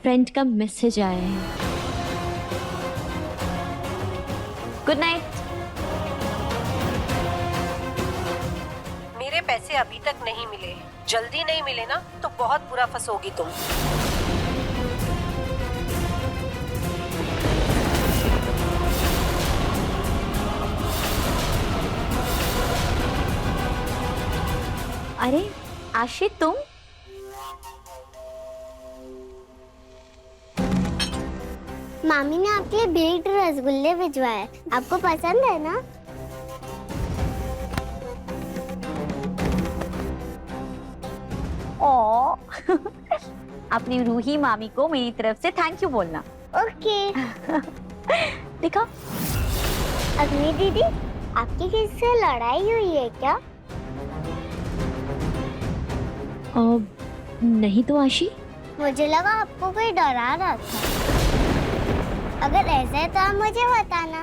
फ्रेंड का मैसेज आया है। Good night. मेरे पैसे अभी तक नहीं मिले, जल्दी नहीं मिले ना तो बहुत बुरा फंसोगी तुम। अरे आशी तुम? मामी ने आपके लिए बेक्ड रसगुल्ले भिजवाए, आपको पसंद है ना? ओ अपनी रूही मामी को मेरी तरफ से थैंक यू बोलना। ओके। देखो अग्नि दीदी, आपकी किसी से लड़ाई हुई है क्या? नहीं तो आशी। मुझे लगा आपको कोई डरा रहा था। अगर ऐसा है तो आप मुझे बताना,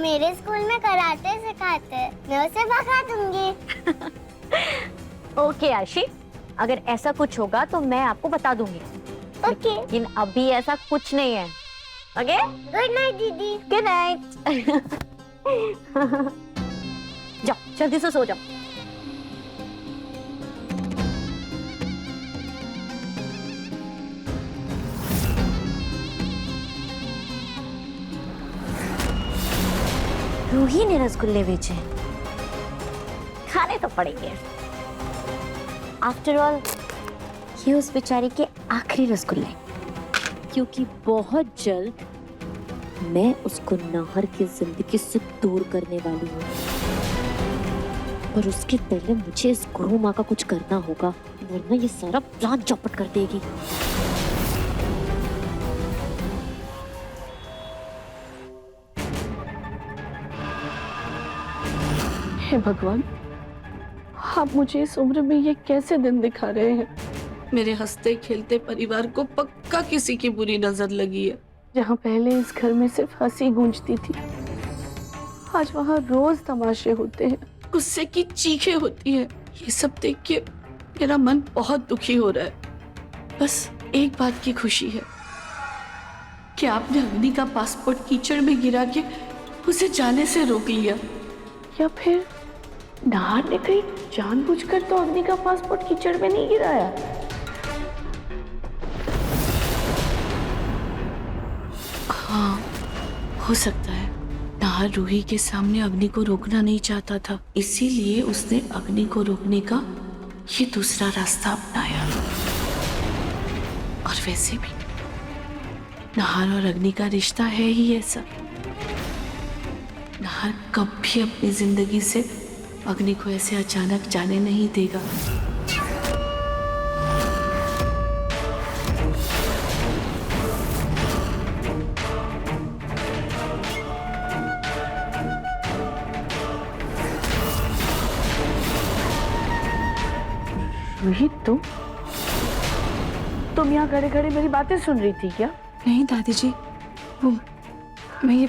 मेरे स्कूल में कराटे सिखाते हैं, मैं उसे भगा दूंगी। ओके आशी, अगर ऐसा कुछ होगा तो मैं आपको बता दूंगी। ओके। लेकिन अभी ऐसा कुछ नहीं है। ओके? गुड नाइट दीदी। Good night. जाओ जल्दी से सो जाओ। रूही ने रसगुल्ले बेचे, खाने तो पड़ेंगे। आफ्टर ऑल ये उस बेचारी के आखिरी रसगुल्ले, क्योंकि बहुत जल्द मैं उसको नाहर की जिंदगी से दूर करने वाली हूँ। पर उसके पहले मुझे इस गुरु माँ का कुछ करना होगा, वरना ये सारा प्लान चौपट कर देगी। हे भगवान, आप मुझे इस उम्र में ये कैसे दिन दिखा रहे हैं? मेरे हंसते खेलते परिवार को पक्का किसी की बुरी नजर लगी है। जहाँ पहले इस घर में सिर्फ हंसी गूंजती थी, आज वहाँ रोज तमाशे होते हैं, गुस्से की चीखें होती है। ये सब देख के मेरा मन बहुत दुखी हो रहा है। बस एक बात की खुशी है कि आपने अग्नि का पासपोर्ट कीचड़ में गिरा के उसे जाने से रोक लिया, या फिर नाहर ने कहीं जानबूझकर तो अग्नि का पासपोर्ट कीचड़ में नहीं गिराया। हाँ, हो सकता है नाहर रूही के सामने अग्नि को रोकना नहीं चाहता था, इसीलिए उसने अग्नि को रोकने का ये दूसरा रास्ता अपनाया। और वैसे भी नाहर और अग्नि का रिश्ता है ही ऐसा। नाहर कभी अपनी जिंदगी से अग्नि को ऐसे अचानक जाने नहीं देगा। रोहित, तुम यहाँ खड़े खड़े मेरी बातें सुन रही थी क्या? नहीं दादी जी, वो मैं ये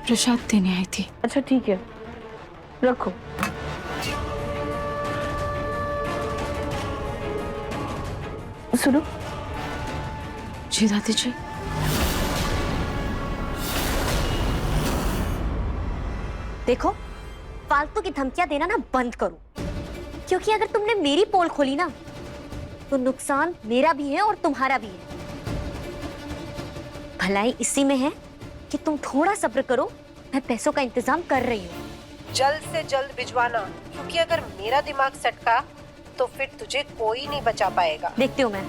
प्रसाद देने आई थी। अच्छा ठीक है, रखो। सुनो। जी दादी जी। देखो, फालतू की धमकियां देना ना बंद करो, क्योंकि अगर तुमने मेरी पोल खोली ना तो नुकसान मेरा भी है और तुम्हारा भी है। भलाई इसी में है कि तुम थोड़ा सब्र करो, मैं पैसों का इंतजाम कर रही हूँ। जल्द से जल्द भिजवाना, क्योंकि अगर मेरा दिमाग सटका तो फिर तुझे कोई नहीं बचा पाएगा। देखती हूँ मैं।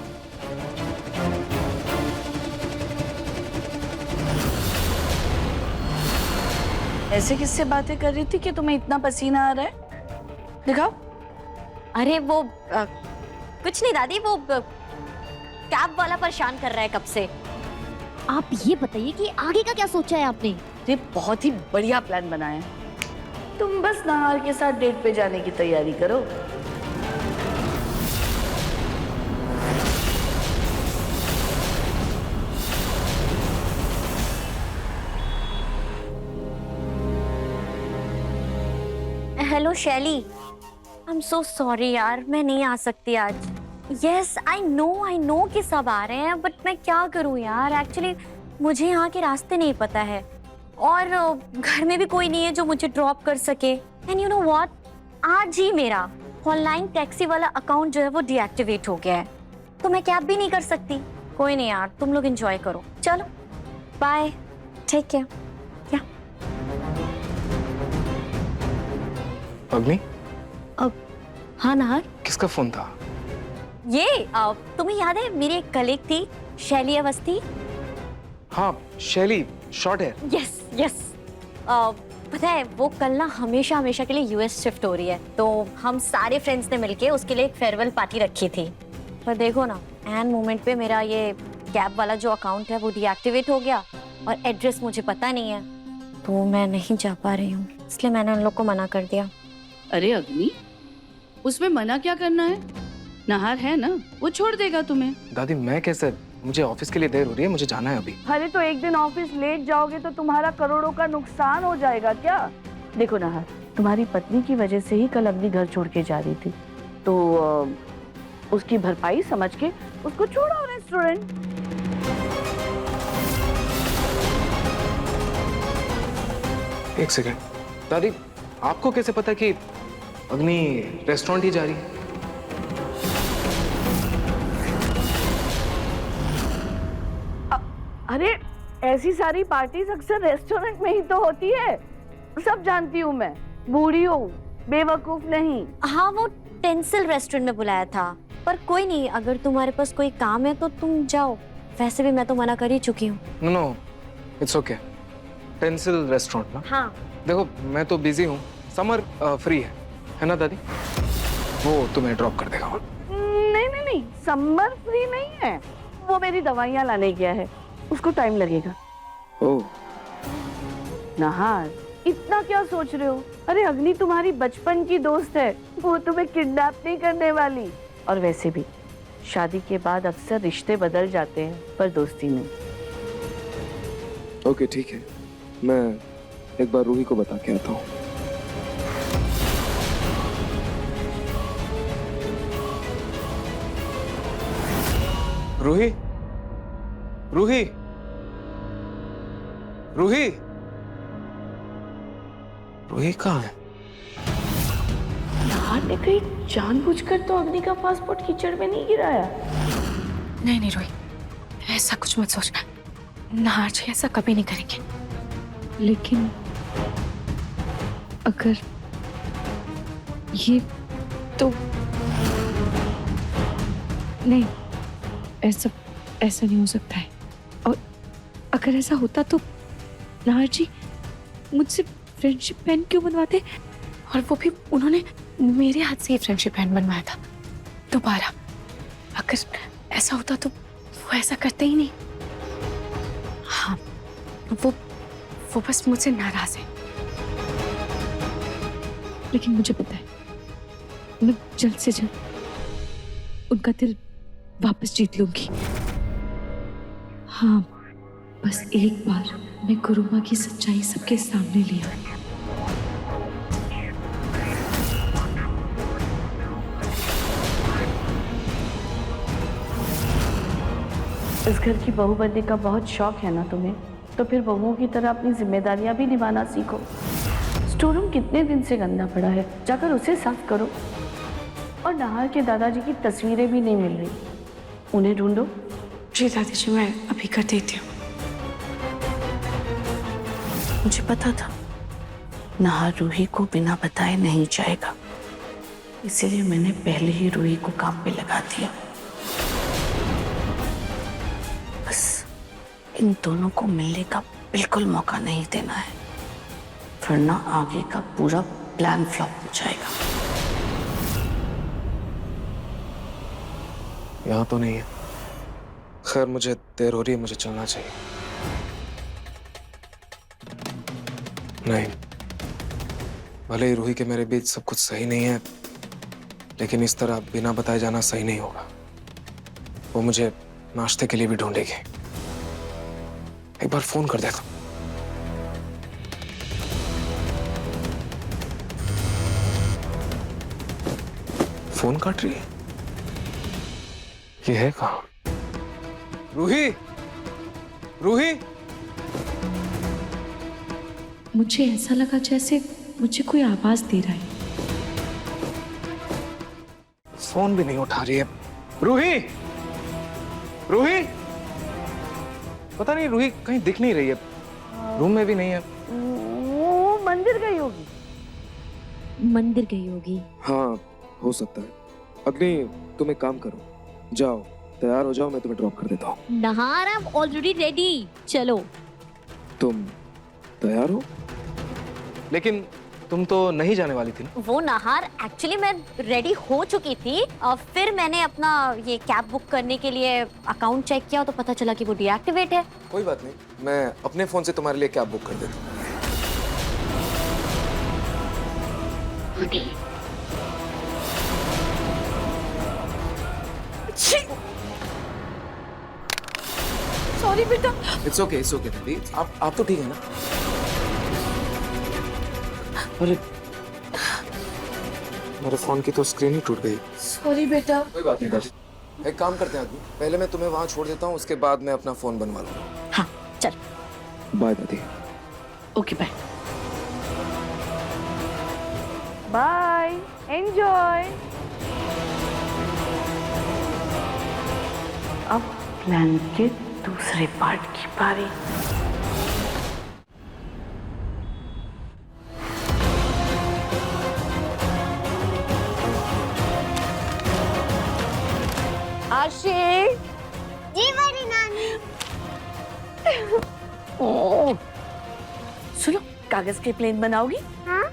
ऐसे किससे बातें कर रही थी कि तुम्हें इतना पसीना आ रहा है? दिखाओ। अरे वो कुछ नहीं दादी, वो कैब वाला परेशान कर रहा है कब से। आप ये बताइए कि आगे का क्या सोचा है आपने? ये बहुत ही बढ़िया प्लान बनाया है। तुम बस नाहर के साथ डेट पे जाने की तैयारी करो। हेलो शैली, आई एम सो सॉरी यार, मैं नहीं आ सकती आज। यस आई नो कि सब आ रहे हैं, बट मैं क्या करूं यार, एक्चुअली मुझे यहाँ के रास्ते नहीं पता है और घर में भी कोई नहीं है जो मुझे ड्रॉप कर सके। एंड यू नो व्हाट, आज ही मेरा ऑनलाइन टैक्सी वाला अकाउंट जो है वो डीएक्टिवेट हो गया है, तो मैं कैब भी नहीं कर सकती। कोई नहीं यार, तुम लोग एंजॉय करो। चलो बाय, टेक केयर। अग्नि? अब हाँ नाहर, किसका फोन था? ये तुम्हें याद है मेरी एक कलीग थी शैली अवस्थी? हाँ शैली, शॉर्ट हेयर। यस यस, पता है वो कल ना हमेशा हमेशा के लिए यूएस शिफ्ट हो रही है, तो हम सारे फ्रेंड्स ने मिलके उसके लिए एक फेयरवेल पार्टी रखी थी। पर देखो ना, एंड मोमेंट पे मेरा ये कैब वाला जो अकाउंट है वो डीएक्टिवेट हो गया और एड्रेस मुझे पता नहीं है, तो मैं नहीं जा पा रही हूँ, इसलिए मैंने उन लोग को मना कर दिया। अरे अग्नि, उसमें मना क्या करना है? नाहर है ना, वो छोड़ देगा तुम्हें। दादी मैं कैसे, मुझे ऑफिस के लिए देर हो रही है, मुझे जाना है अभी। अरे तो एक दिन ऑफिस लेट जाओगे तो तुम्हारा करोड़ों का नुकसान हो जाएगा क्या? देखो नाहर, तुम्हारी पत्नी की वजह से ही कल अग्नि घर छोड़ के जा रही थी, तो उसकी भरपाई समझ के उसको छोड़ो रेस्टोरेंट। एक सेकंड दादी, आपको कैसे पता कि अग्नि रेस्टोरेंट ही जा रही है? अरे ऐसी सारी पार्टीज अक्सर रेस्टोरेंट में ही तो होती है, सब जानती हूँ मैं, बूढ़ी हूँ, बेवकूफ नहीं। हाँ वो टेंसिल रेस्टोरेंट में बुलाया था, पर कोई नहीं, अगर तुम्हारे पास कोई काम है तो तुम जाओ, वैसे भी मैं तो मना कर ही चुकी हूँ। No it's okay. टेंसिल रेस्टोरेंट ना? हाँ देखो मैं तो बिजी हूँ, समर फ्री है ना दादी? वो तुम्हें ड्रॉप कर देगा। नहीं, समर फ्री नहीं है, वो मेरी दवाइयाँ लाने गया है, उसको टाइम लगेगा। ओह नाहर, इतना क्या सोच रहे हो? अरे अग्नि तुम्हारी बचपन की दोस्त है, वो तुम्हें किडनैप नहीं करने वाली। और वैसे भी शादी के बाद अक्सर रिश्ते बदल जाते हैं, पर दोस्ती नहीं। ओके ठीक है, मैं एक बार रूही को बता के आता हूँ। रूही, रूही, रूही, रूही कहाँ है? नाहर ने कहीं जानबूझकर तो अग्नि का पासपोर्ट कीचड़ में नहीं गिराया। नहीं नहीं रोही, ऐसा कुछ मत सोचना। नाहर जी ऐसा कभी नहीं करेंगे। लेकिन अगर ये तो नहीं, ऐसा ऐसा नहीं हो सकता है। और अगर ऐसा होता तो नाहर जी मुझसे फ्रेंडशिप बैंड क्यों बनवाते? और वो भी उन्होंने मेरे हाथ से ही फ्रेंडशिप बैंड बनवाया था। दोबारा अगर ऐसा होता तो वो ऐसा करते ही नहीं। हाँ, वो बस मुझसे नाराज है। लेकिन मुझे पता है मैं जल्द से जल्द उनका दिल वापस जीत लूंगी। हाँ, बस एक बार मैं गुरुमा की सच्चाई सबके सामने ले आई। इस घर की बहू बनने का बहुत शौक है ना तुम्हें, तो फिर बहुओं की तरह अपनी जिम्मेदारियां भी निभाना सीखो। स्टोर रूम कितने दिन से गंदा पड़ा है, जाकर उसे साफ करो। और नाहर के दादाजी की तस्वीरें भी नहीं मिल रही, उन्हें ढूंढो। जी दादी जी, मैं अभी कर देती हूँ। मुझे पता था नाहर रूही को बिना बताए नहीं जाएगा, इसीलिए मैंने पहले ही रूही को काम पे लगा दिया। बस इन दोनों को मिलने का बिल्कुल मौका नहीं देना है, वरना आगे का पूरा प्लान फ्लॉप हो जाएगा। यहाँ तो नहीं है। खैर, मुझे देर हो रही है, मुझे चलना चाहिए। नहीं, भले ही रूही के मेरे बीच सब कुछ सही नहीं है, लेकिन इस तरह बिना बताए जाना सही नहीं होगा। वो मुझे नाश्ते के लिए भी ढूंढेगी। एक बार फोन कर देता हूं। फोन काट रही है। ये है कहाँ? रूही, रूही। मुझे ऐसा लगा जैसे मुझे कोई आवाज दे रहा है। फोन भी नहीं उठा रही है। रूही, रूही, पता नहीं रूही कहीं दिख नहीं रही है। रूम में भी नहीं है। वो मंदिर गई होगी। मंदिर गई होगी। हाँ, हो सकता है। अग्नि, तुम एक काम करो, जाओ तैयार हो जाओ, मैं तुम्हें ड्रॉप कर देता हूँ। Nahar, I am already ready. चलो। तुम तैयार हो? लेकिन तुम तो नहीं जाने वाली थी ना? वो नाहर, एक्चुअली मैं रेडी हो चुकी थी और फिर मैंने अपना ये कैब बुक करने के लिए अकाउंट चेक किया तो पता चला कि वो डीएक्टिवेट है। कोई बात नहीं, मैं अपने फोन से तुम्हारे लिए कैब बुक कर देता हूँ। सॉरी बेटा। इट्स ओके दीदी। आप तो ठीक है ना? अरे, मेरे फोन की तो स्क्रीन ही टूट गई। सॉरी बेटा। कोई बात नहीं दादी। एक काम करते हैं आदमी, पहले मैं तुम्हें वहां छोड़ देता हूँ, उसके बाद मैं अपना फोन बनवा लूंगा। हाँ चल। बाय दादी। Okay bye. Bye, enjoy. अब प्लान के दूसरे पार्ट की पारी। आशी। जी बड़ी नानी। सुनो, कागज के प्लेन बनाओगी? हाँ।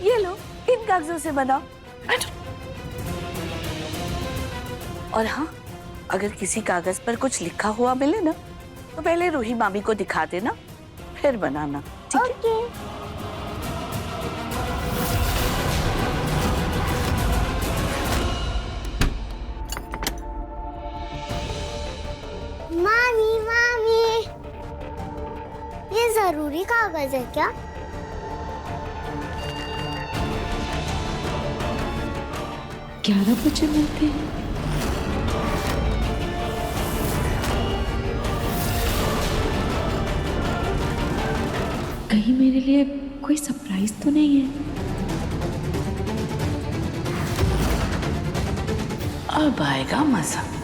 ये लो, इन कागजों से बनाओ। और हाँ, अगर किसी कागज पर कुछ लिखा हुआ मिले ना, तो पहले रूही मामी को दिखा देना, फिर बनाना, ठीक है? मामी मामी कागज है क्या? ग्यारह बजे मिलते हैं। कहीं मेरे लिए कोई सरप्राइज तो नहीं है? अब आएगा मजा।